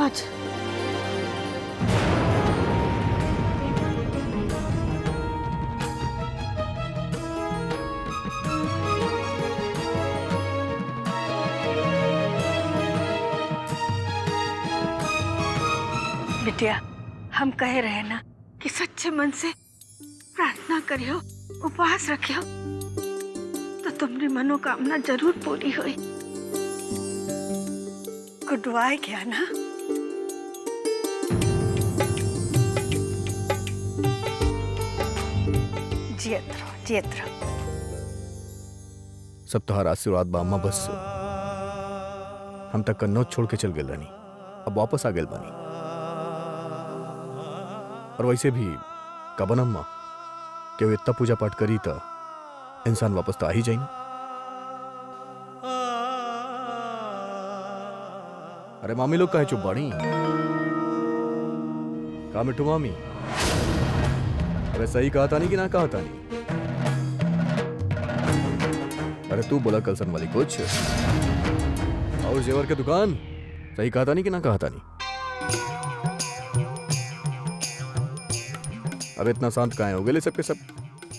आजा। बिटिया, हम कह रहे ना कि सच्चे मन से प्रार्थना करियो, उपवास रखियो, तो तुम्हारी मनोकामना जरूर पूरी हुई। गुडवाई क्या ना? जियत रहो, जियत रहो। सब तोहार आशीर्वाद बा अम्मा। बस हम तक कन्नौज छोड़ के चल गए रानी, अब वापस आ गए बानी। और वैसे भी कबन अम्मा के वो इतना पूजा पाठ करी था, इंसान वापस तो आ ही जाए ना। अरे मामी लोग कहे चुप बाड़ी? कहा मिट्टू मामी? अरे सही कहा था नहीं कि ना कहा था नहीं? अरे तू बोला कलसन वाली कुछ और जेवर के दुकान सही कहा था नहीं कि ना कहा था नहीं? अब इतना शांत काहे हो गए सबके सब?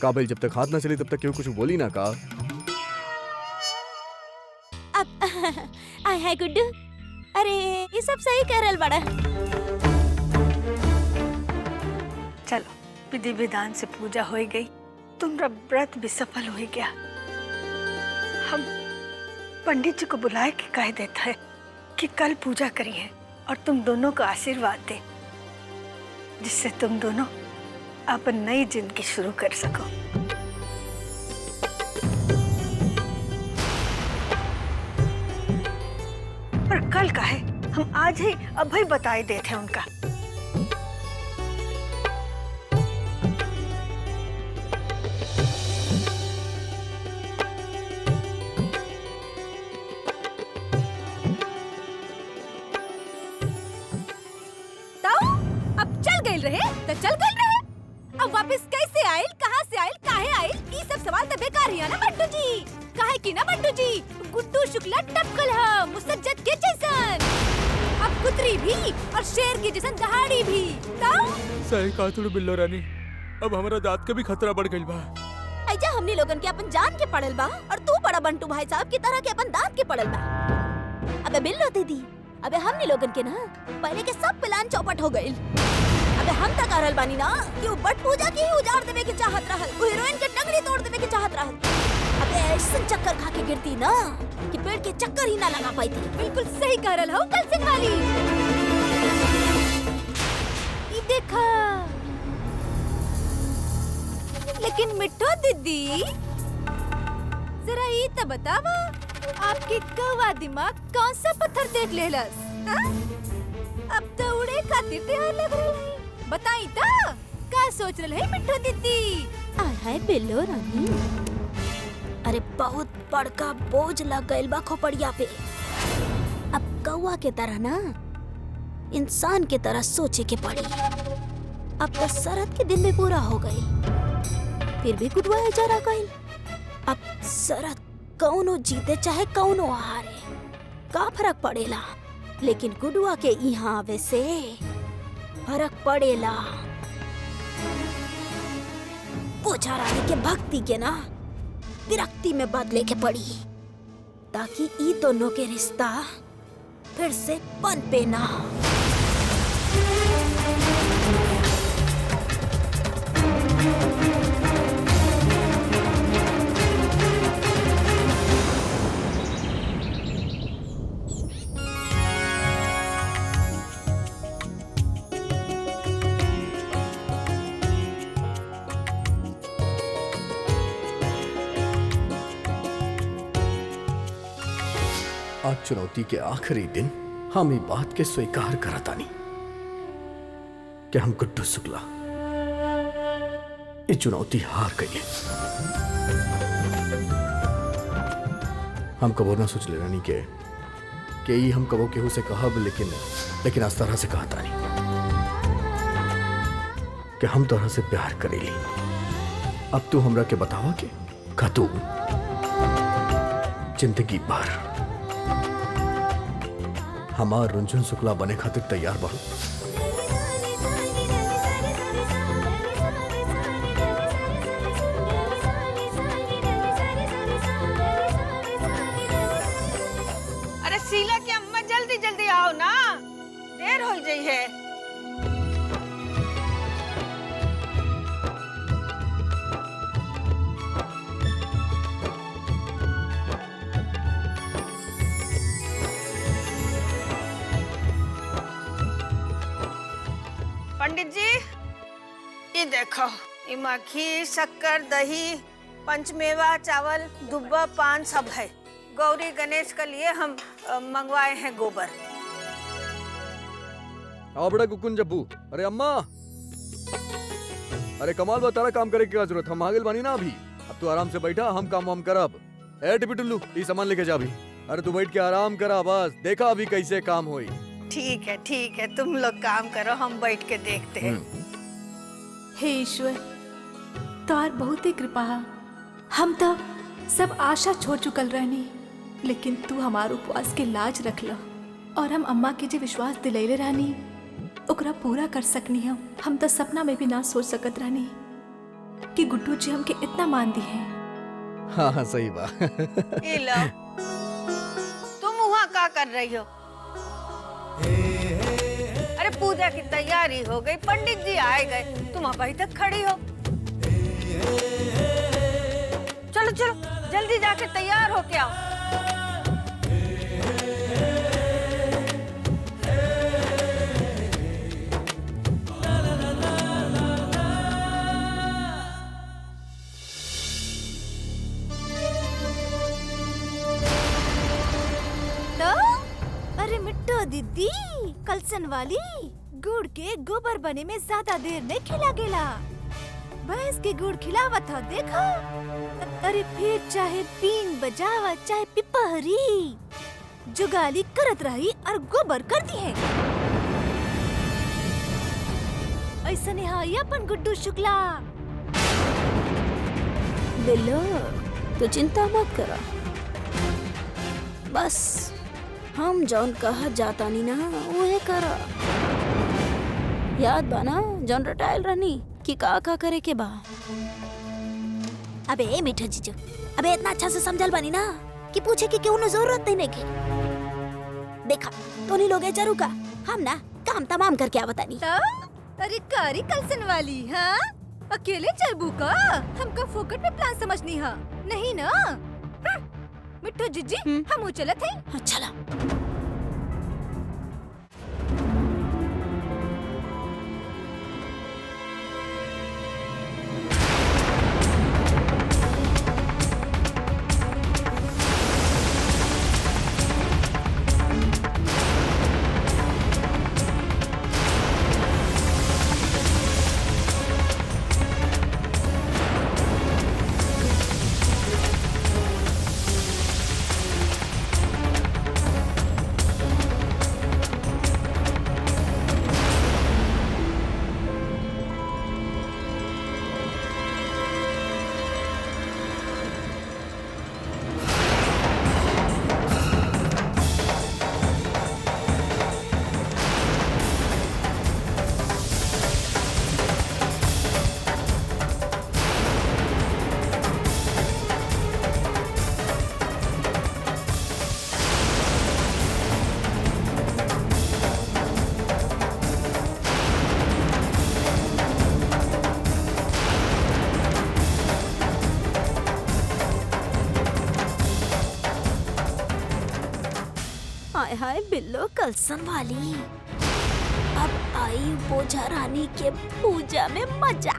काबिल जब तक हाथ ना चली तब तक क्यों कुछ बोली ना कहा? अब आय है गुड्डू। अरे ये सब सही कह रहल बड़ा। चलो, विधि विधान से पूजा हो गई, तुम्हारा व्रत भी सफल हो गया। हम पंडित जी को बुलाए के कह देता है कि कल पूजा करिए और तुम दोनों को आशीर्वाद दे, जिससे तुम दोनों अपन नई जिंदगी शुरू कर सको। आज ही अब ही बताई देते हैं उनका। अब चल गइल रहे तो चल गइल रहे। अब वापस कैसे आइल, कहाँ से आइल, काहे आइल, ये सब सवाल तो बेकार ही है ना बंटू जी। काहे की ना बंटू जी, गुड्डू शुक्ला टपकल है मुसज्जद के जैसन। अब कुतरी भी और शेर के जैसन दहाड़ी भी। सही कहा तू बिल्लो रानी, अब हमारा दांत का भी खतरा बढ़ गइल बा। ऐजा हमने लोगन के अपन जान के पड़ल बा और तू बड़ा बंटू भाई साहब की तरह के अपन दांत के पड़ल बा। अबे बिल्लो दीदी, अबे हमने लोगन के ना पहले के सब प्लान चौपट हो गइल। अबे हम तक करल बानी ना कि वो बट पूजा की ही उजाड़ देवे के चाहत रहल, वो हीरोइन के टंगड़ी तोड़ देवे के चाहत रहल। अबे ऐसा चक्कर खा के गिरती ना कि पेड़ के चक्कर ही ना लगा पाई थी। बिल्कुल सही कह रहल हो कल सिंह वाली। ये देखा, लेकिन मिठो दीदी जरा ये तो बतावा, आपके कौवा दिमाग कौन सा पत्थर देख लेलस? अब तो उड़े खातिर तैयार लग रही है। बताई तो का सोच रहे है मिठो दीदी? आय हाय बिल्लो रानी, अरे बहुत बड़का बोझ लग गइल बा खोपड़िया पे। अब कौवा के तरह ना इंसान के तरह सोचे के पड़ी। अब तो शरद के दिन भी पूरा हो गई, फिर भी गुडुआ जरा गइल। अब शरद कौनो जीते चाहे कौनो हारे, का फर्क पड़ेला, लेकिन गुडुआ के यहाँ आवे से फर्क पड़ेला। पूजा रानी के भक्ति के ना विरक्ति में बदले के पड़ी, ताकि ई दोनों के रिश्ता फिर से पनपे ना। आज चुनौती के आखिरी दिन हम ये बात के स्वीकार करतानी कि हम गुड्डू शुक्ला ये चुनौती हार गई। हम कबो ना सोच ले रानी कि ये हम कबो केहू से कहब, लेकिन आज तरह से कहता नहीं कि हम तोहरा से प्यार करेली। अब तू हमरा के बतावा के का तू जिंदगी भर हमार रुंझुन शुक्ला बने खातिर तैयार बाड़ू? अरे शीला की अम्मा जल्दी जल्दी आओ ना, देर हो गई है। पंडित जी ये देखो, इमा खीर, शक्कर, दही, पंचमेवा, चावल, दुब्बा, पान सब है। गौरी गणेश के लिए हम मंगवाए हैं गोबर। आओ बड़ा कुकुन जब्बू। अरे अम्मा, अरे कमाल बा, तारा काम करे की क्या जरूरत, हम आगे बानी ना अभी। अब तू आराम से बैठा, हम काम वाम करब। ए टिपी टुल्लू, ये सामान लेके जा अभी। अरे तू बैठ के आराम करा, बस देखा अभी कैसे काम होई। ठीक है, तुम लोग काम करो, हम बैठ के देखते हैं। हे ईश्वर, तार बहुत ही कृपा है। हम तो सब आशा छोड़ चुकल रहनी, लेकिन तू हमार उपवास के लाज रखला और हम अम्मा के जो विश्वास दिलैले रहनी ओकरा पूरा कर सकनी। हम तो सपना में भी ना सोच सकत रहनी कि गुड्डू जी हमके इतना मान दी है। हाँ सही बात। ये लो, तुम वहाँ क्या कर रही हो? अरे पूजा की तैयारी हो गई, पंडित जी आए गए, तुम अभी तक खड़ी हो। चलो चलो जल्दी जाके तैयार हो के आओ। तो अरे मिट्टो दीदी, कलसन वाली गुड़ के गोबर बने में ज्यादा देर नहीं खिला गेला। भैंस के गुड़ खिलावत हो देखो। अरे फिर चाहे बीन बजावा चाहे पिपहरी जुगाली करत रही और गोबर कर दिए। ऐसा नहीं अपन गुड्डू शुक्ला। बिल्लो तू चिंता मत करो, बस हम जौन कहा जाता नहीं ना वही करो। याद बा ना जौन रटाइल रहनी कि का करे के बा। अबे मीठा जीजू, अबे इतना अच्छा से समझल बानी ना कि पूछे की क्यों न जरूरत नहीं के। देखा तो नहीं लोगे जरूर का हम ना काम तमाम करके आ बतानी। अरे कारी कलसन वाली, हाँ अकेले चलबू का? हमका फोकट में प्लान समझनी है नहीं ना? मिट्टू जीजी हम चलत हैं। चला। हाय हाय बिल्लो कलसन वाली, अब आई बोझा रानी के पूजा में मजा।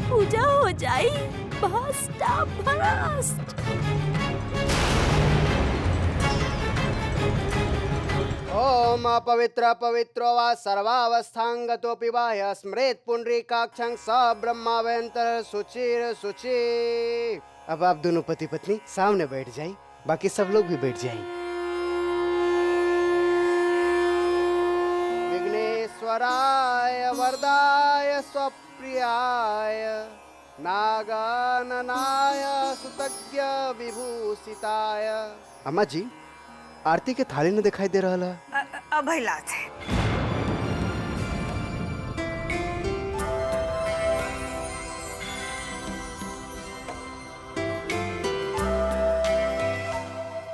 पूजा हो जाई बस्ता बस्ट। ओम अपवित्र पवित्रो वा सर्वावस्थांगतोऽपि वा स्मृत पुंडरीकाक्षं स ब्रह्मावयंतर सुचिर सुचि। अब आप दोनों पति पत्नी सामने बैठ जाएं, बाकी सब लोग भी बैठ जाएं। विघ्नेश्वराय वरदाय स्वप्रियाय नागाननाय सुतज्ञ विभूषिताय। अम्मा जी आरती के थाली न दिखाई दे रहा है। अभयलात है।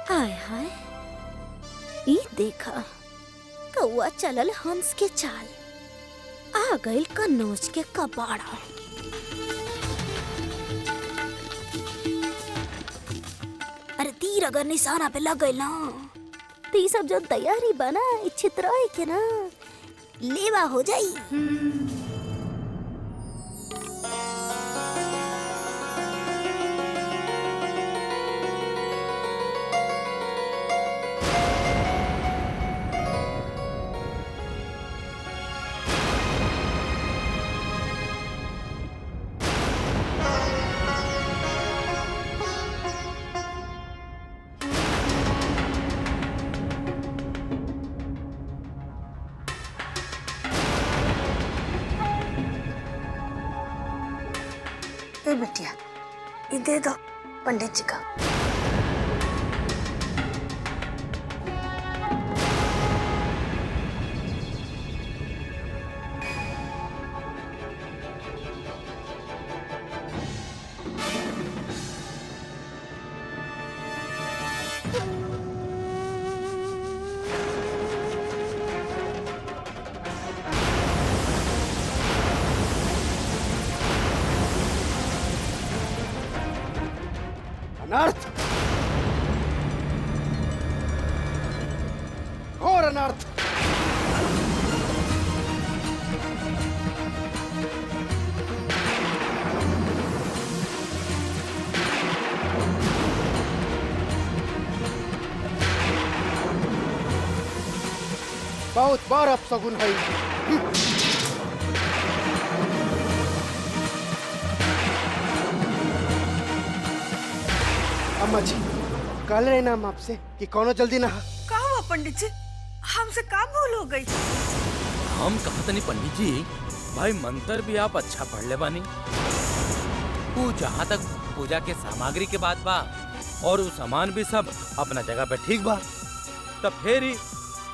हाय हाय, ई देखा कौआ चलल हंस के चाल, आ गइल कन्नौज के कबाड़ा। अरे तीर अगर निशाना पे लग गइल ना तो ये सब जो तैयारी बना इच्छित रहे के ना लेवा हो जाई। ए बिटिया ये दे दो पंडित जी का। अनर्थ, घोर अनर्थ। बहुत बार अपशगुन है। अम्मा जी कल रहे ना हम आपसे कि कौनो जल्दी ना हा। का हुआ पंडित जी, हमसे का भूल हो गई? हम कहा तनी पंडित जी, भाई मंत्र भी आप अच्छा पढ़ ले बानी। वो जहाँ तक पूजा के सामग्री के बात बा और वो सामान भी सब अपना जगह पे ठीक बा, तब फिर ही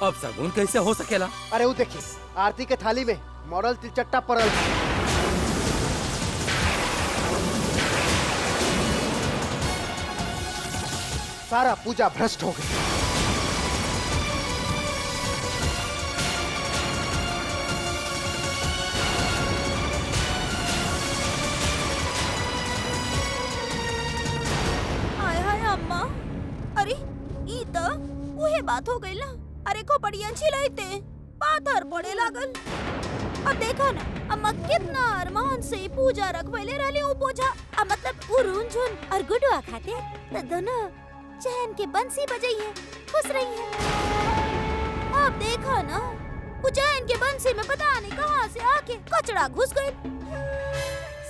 अब सगुन कैसे हो सकेला? अरे वो देखिए आरती के थाली में मॉडल तिलचट्टा पड़ल है। सारा पूजा भ्रष्ट हो गई। हाय हाय अम्मा, अरे ई तो उहे बात हो गई ना। अरे खोपड़िया छिलैते पाथर पड़े लागल। अब देखा ना अम्मा कितना अरमान से पूजा रखवैले रहली। उ पूजा मतलब उ रुनझुन और गुडुआ खाते तो दोनों चैन के बंसी बजाइए खुश रही है। अब देखा ना वो चैन के बंसी में पता नहीं कहां से आके कचड़ा घुस गई।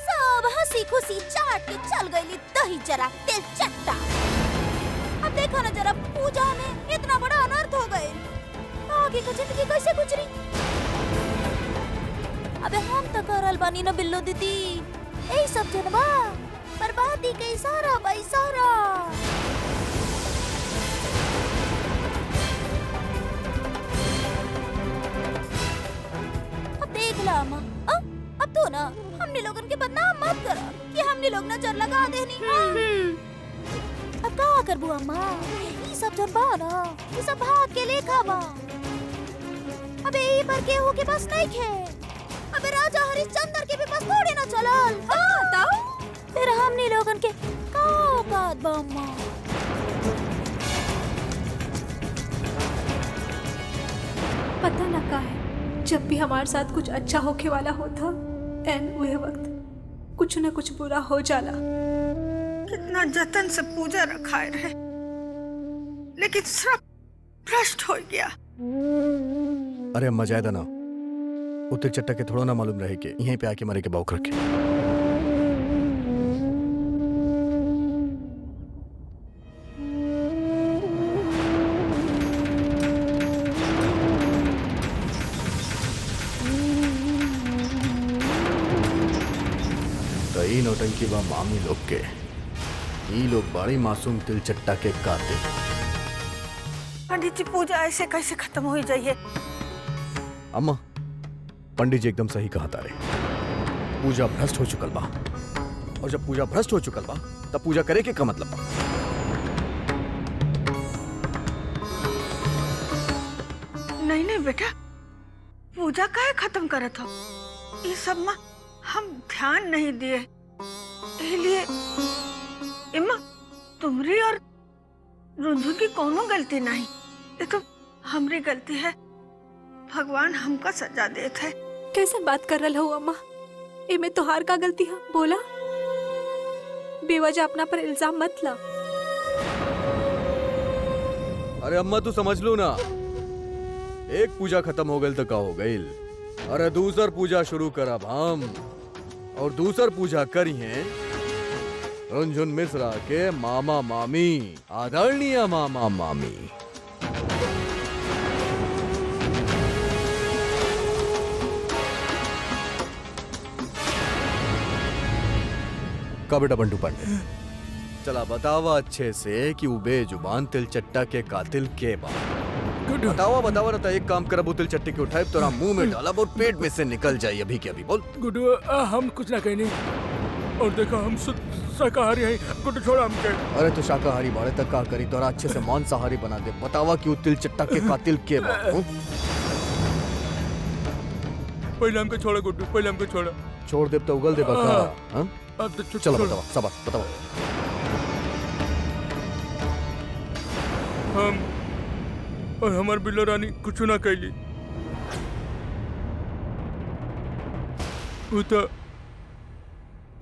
सब हंसी खुशी चाट के चल गई दही जरा तेल चट्टा। अब देखा ना जरा पूजा में इतना बड़ा अनर्थ हो गए। आगे का जिंदगी कैसे गुजरी? अबे हम तो करल बानी ना बिल्लो दीदी, यही सब जनवा बर्बादी के इशारा बा इशारा। अब देख ला अम्मा, अब तो ना हमने लोगन के बदनाम मत करा कि हमने लोग नजर लगा देनी। अब का करबू अम्मा, ये सब जन बा ना ये सब भाग के लेखा बा। अबे ई पर केहू के बस नहीं खे। अबे राजा हरिश्चंद्र के भी बस थोड़ी ना चलल। बताओ फिर हमने लोगन के का औकात बा अम्मा। पता ना का है, जब भी हमारे साथ कुछ अच्छा होके वाला होता एन वह वक्त कुछ न कुछ बुरा हो जाला। कितना जतन से पूजा रखाए रहे, लेकिन सब भ्रष्ट हो गया। अरे अम्मा जायदा ना, उतर चट्टा के थोड़ा ना मालूम रहे के यहीं पे आके मरे के बाउक रखे। तो ई नौटंकी बा मामी लोग के, ई लोग बड़ी मासूम तिलचट्टा के कातिल। पंडित जी पूजा ऐसे कैसे खत्म हो जाइए? अम्मा पंडित जी एकदम सही कहा तारे, पूजा भ्रष्ट हो चुकल बा, और जब पूजा भ्रष्ट हो चुकल बा तब पूजा करे के का मतलब बा? नहीं नहीं बेटा, पूजा काहे खत्म करत हो? ये सब में हम ध्यान नहीं दिए, इसलिए इम्मा तुम्हारी और रुंझुन की कोनो गलती नहीं, ये तो हमरी गलती है। भगवान हमका सजा देते है। कैसे बात कर रहा हो अम्मा? इमे तोहार का गलती है? बोला बेवजह अपना पर इल्जाम मत ला। अरे अम्मा तू समझ लो ना, एक पूजा खत्म हो गई तो का हो गई। अरे दूसर पूजा शुरू करब हम, और दूसर पूजा करी है रुनझुन मिश्रा के मामा मामी, आदरणीय मामा मामी। का बेटा बंटू पांडे, चला बतावा अच्छे से कि वो बेजुबान तिलचट्टा के कातिल के बा। बतावा बतावा ना, तो एक काम कर, बोतल चट्टी के उठाए तोरा मुंह में डाला और पेट में से निकल जाए अभी के अभी। बोल गुड्डू हम कुछ ना कहने, और देखो हम शाकाहारी हैं। गुड्डू छोड़ा हमके। अरे तो शाकाहारी बाड़े तक का करी, तोरा अच्छे से मांसाहारी बना दे। बतावा कि वो तिलचट्टा के कातिल के बा। पहले हमके छोड़ा गुड्डू, पहले हमके छोड़ा। छोड़ दे तो उगल दे बका। अब तो चलो बतावा, सब बतावा। हम और हमार बिल्लो रानी कुछ ना कैली। वो तो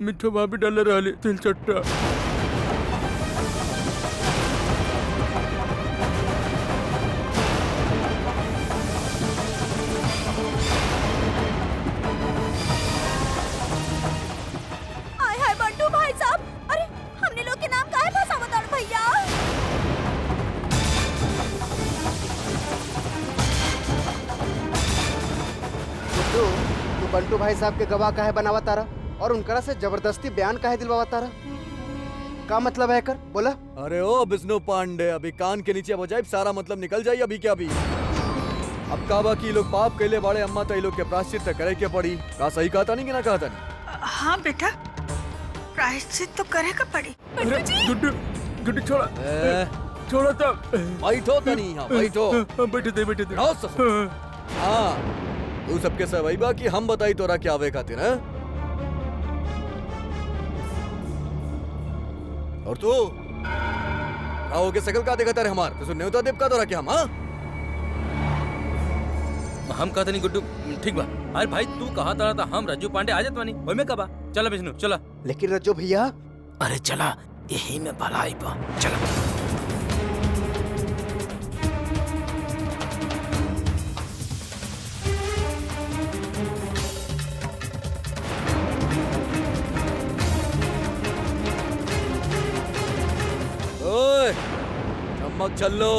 मिठो भाभी डाले रहले तिलचट्टा। गुड्डू, तू बंटू भाई साहब के गवाह काहे बनावा तारा और उनकरा से जबरदस्ती बयान काहे दिलवावा तारा? का मतलब है कर बोला? अरे ओ विष्णु पांडे, अभी कान के नीचे बजाइब सारा मतलब निकल जाई अभी क्या अभी। अब काबा की लोग पाप कैले बाड़े अम्मा तो लोग के प्रायश्चित करे के पड़ी। का सही कहता नहीं कि ना कहता नहीं? हाँ बेटा, प्रायश्चित तो करेगा पड़ी। गुड्डू गुड्डू छोड़ा ए, छोड़ा तो बैठो तो नहीं, हाँ बैठो। बैठे दे आओ ससुर। हाँ तू सबके सब वही बा कि हम बताई तोरा क्या आवे खातिर है? और तू आओ के सकल का देखा तारे हमार तो सुन न्योता देव का तोरा क्या हम? हाँ हम कहते नहीं गुड्डू ठीक बा। अरे भाई तू कहा था हम रज्जू पांडे आ जात बानी ओए में कबा। चला विष्णु चला। लेकिन रज्जू भैया, अरे चला यही में भलाई बा। चला ओए चमक चलो।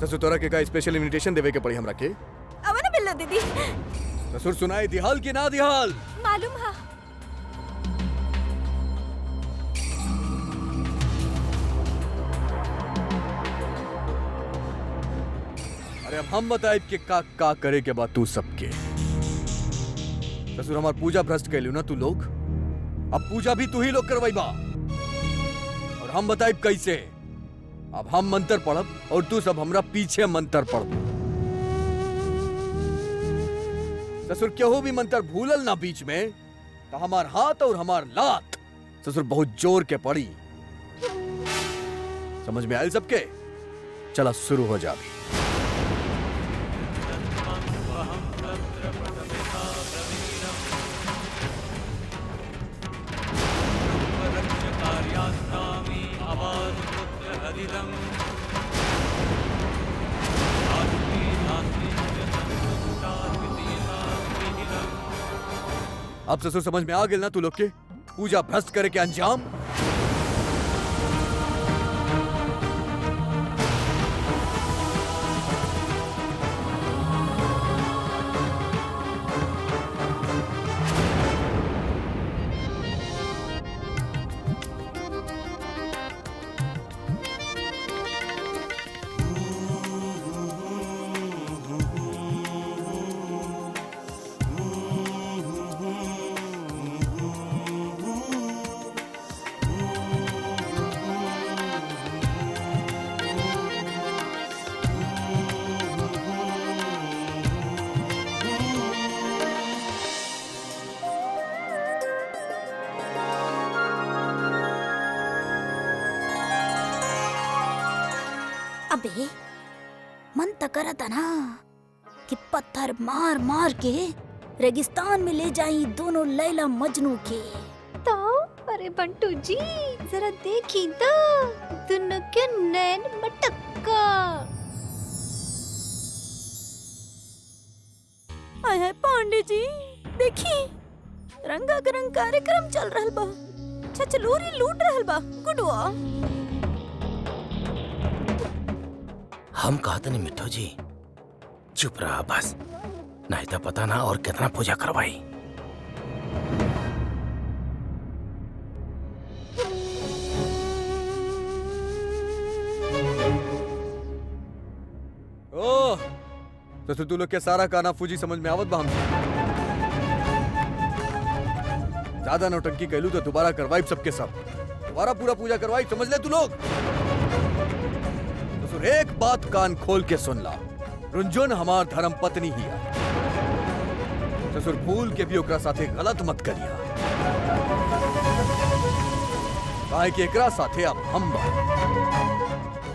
ससुर तोरा के का स्पेशल इनविटेशन देवे के पड़ी हमरा के? अब ना बिल्लो दीदी, ससुर सुनाई दिहाल की ना दिहाल? मालूम है। अरे अब हम बताए कि का करे के बाद तू सबके। ससुर हमार पूजा भ्रष्ट कैलू ना तू लोग, अब पूजा भी तू ही लोग करवाई बा। और हम बताए कैसे। अब हम मंत्र पढ़ब और तू सब हमरा पीछे मंत्र पढ़। ससुर केहू भी मंत्र भूलल ना बीच में तो हमार हाथ और हमार लात ससुर बहुत जोर के पड़ी। समझ में आयल सबके? चला शुरू हो जा भी। अब ससुर समझ में आ गए ना तू लोग के पूजा भ्रष्ट करे के अंजाम? अबे मन तो करा था ना कि पत्थर मार मार के रेगिस्तान में ले जाई दोनों लैला मजनू के। तो अरे बंटू जी जरा देखी तो दोनों के नैन मटक्का। आय हाय पांडे जी देखी रंगारंग कार्यक्रम चल रहल बा, छछलूरी लूट रहल बा गुडुआ। हम कहते नहीं मिठू जी चुप रहा बस, नहीं तो पता ना और कितना पूजा करवाई। ओह तो तू लोग के सारा काना फूजी समझ में आवत बा हमके। ज्यादा नौटंकी कैलू तो दोबारा करवाई सबके सब, दोबारा पूरा पूजा करवाई, समझ ले तू लोग। ससुर एक बात कान खोल के सुन ला, रुंझुन हमार धर्म पत्नी ही है। ससुर भूल के भी ओकरा साथे गलत मत करिया, काहे कि एकरा साथे अब हम बा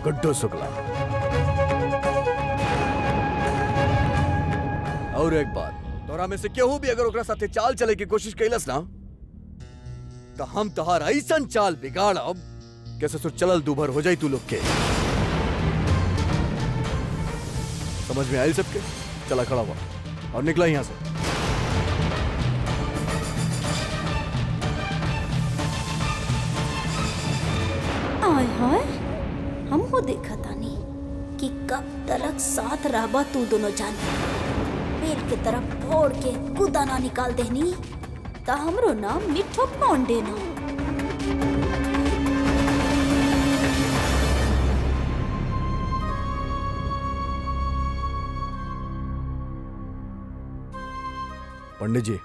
गुड्डू शुक्ला। और एक बात, तोरा में से केहू भी अगर ओकरा साथे चाल चले की कोशिश कैलस ना तो हम तोहार ऐसन चाल बिगाड़ब कि ससुर चलल दूभर हो जाई तू लोग के। समझ में आयल सबके? चला खड़ा हुआ और निकला यहां से। आय हाय हमको देखा तानी कि कब तलक साथ रहबा तू दोनों जाने। पेट के तरफ फोड़ के गुदाना निकाल देनी तो हमरो नाम मिठो पांडे ना। पंडित जी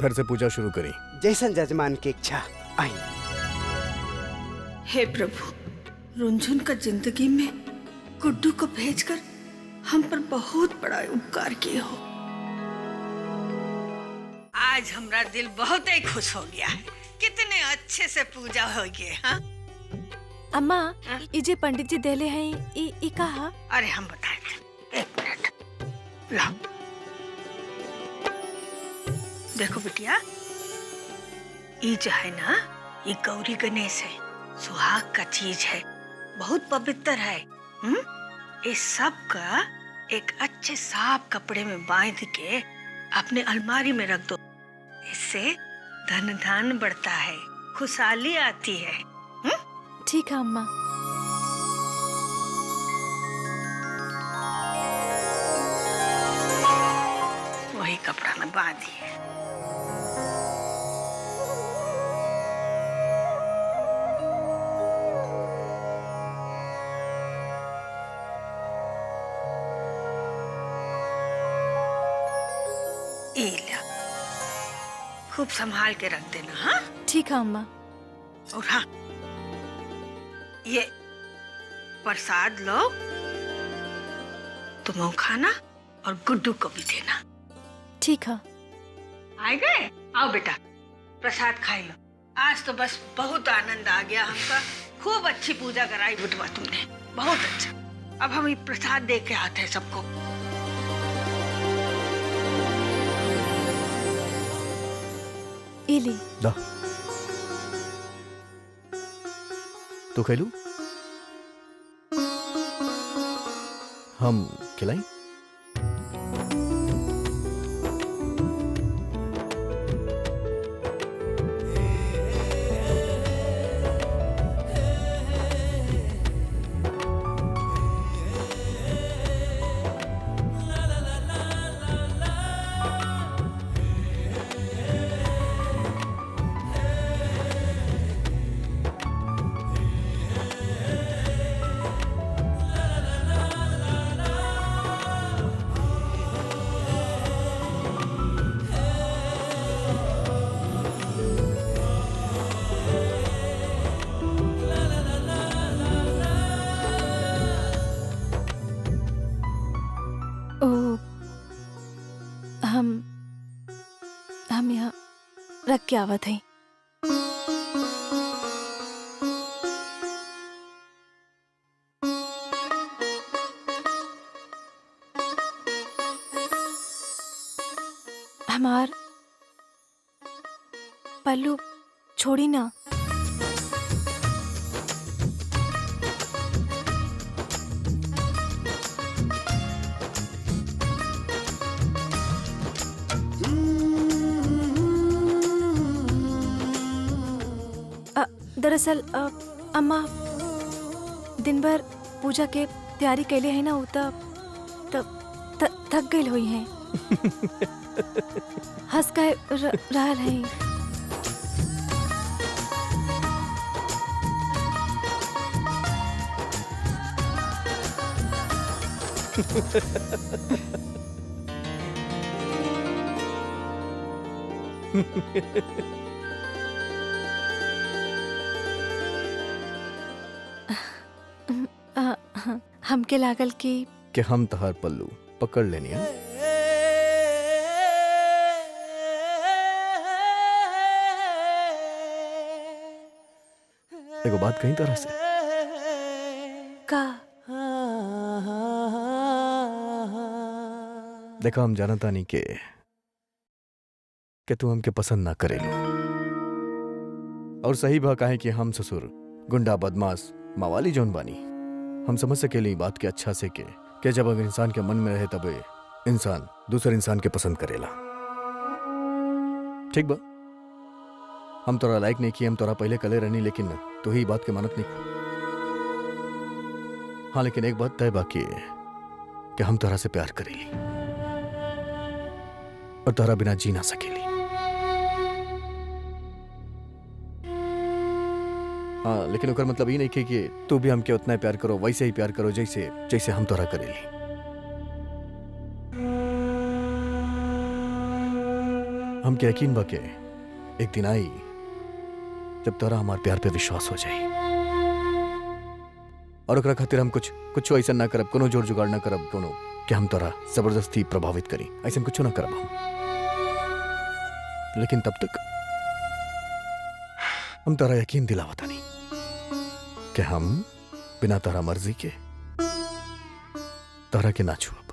फिर से पूजा शुरू करी। जैसन जजमान की इच्छा। आई। हे प्रभु, रुनझुन का जिंदगी में गुड्डू को भेजकर हम पर बहुत बड़ा उपकार किए हो। आज हमारा दिल बहुत ही खुश हो गया है। कितने अच्छे से पूजा हो गई। हाँ अम्मा, ये जे पंडित जी देले हैं ई कहा? अरे हम बताए थे, एक मिनट लाओ। देखो बिटिया, ये जो है ना, ये गौरी गणेश है, सुहाग का चीज है, बहुत पवित्र है। इस सब का एक अच्छे साफ कपड़े में बांध के अपने अलमारी में रख दो। इससे धन धान बढ़ता है, खुशहाली आती है। ठीक है अम्मा। वही कपड़ा में बांधिए। खूब संभाल के रख देना। हाँ ठीक है अम्मा। और हाँ, ये प्रसाद लो, तुम खाना और गुड्डू को भी देना। ठीक है। आए गए? आओ बेटा, प्रसाद खाई लो। आज तो बस बहुत आनंद आ गया हमका। खूब अच्छी पूजा कराई बुटवा तुमने, बहुत अच्छा। अब हम ये प्रसाद दे के आते हैं सबको। इली दा तो खेलू, हम खिलाई। हम यहाँ रख के आवत हैं। हमार पल्लू छोड़ी ना। दरअसल अम्मा दिन भर पूजा के तैयारी कैले है ना, थक गई हुई हैं। हंस के रहल है। हमके लागल कि हम तहार पल्लू पकड़ लेनी है। एगो बात कहीं तरह से का देखा, हम जानता नहीं कि तू हमके पसंद ना करेलू, और सही बा काहे कि हम ससुर गुंडा बदमाश मावाली जौन बानी। हम समझ सकेली बात के अच्छा से के जब अगर इंसान के मन में रहे तब इंसान दूसरे इंसान के पसंद करेला। ठीक बा, हम तोरा लाइक नहीं किए, हम तोरा पहले कले रहनी, लेकिन तू ही बात के मानत नहीं। हाँ, लेकिन एक बात तय बाकी है कि हम तोरा से प्यार करेली। और तोहरा बिना जी ना सकेली। हाँ, लेकिन ओकर मतलब ये नहीं कि तू भी हमके उतना प्यार करो, वैसे ही प्यार करो जैसे जैसे हम तोहरा करेली। हमके यकीन बा के एक दिन आई जब तोरा हमार प्यार पे विश्वास हो जाई, और ओकरा खातिर हम कुछ ऐसा ना करब, कोनो जोर जुगाड़ ना करब, कोनो कि हम तोरा जबरदस्ती प्रभावित करी, ऐसा कुछ ना करब हम। लेकिन तब तक हम तोरा यकीन दिलावता नहीं कि हम बिना तोरा मर्जी के तोरा के ना छुआ।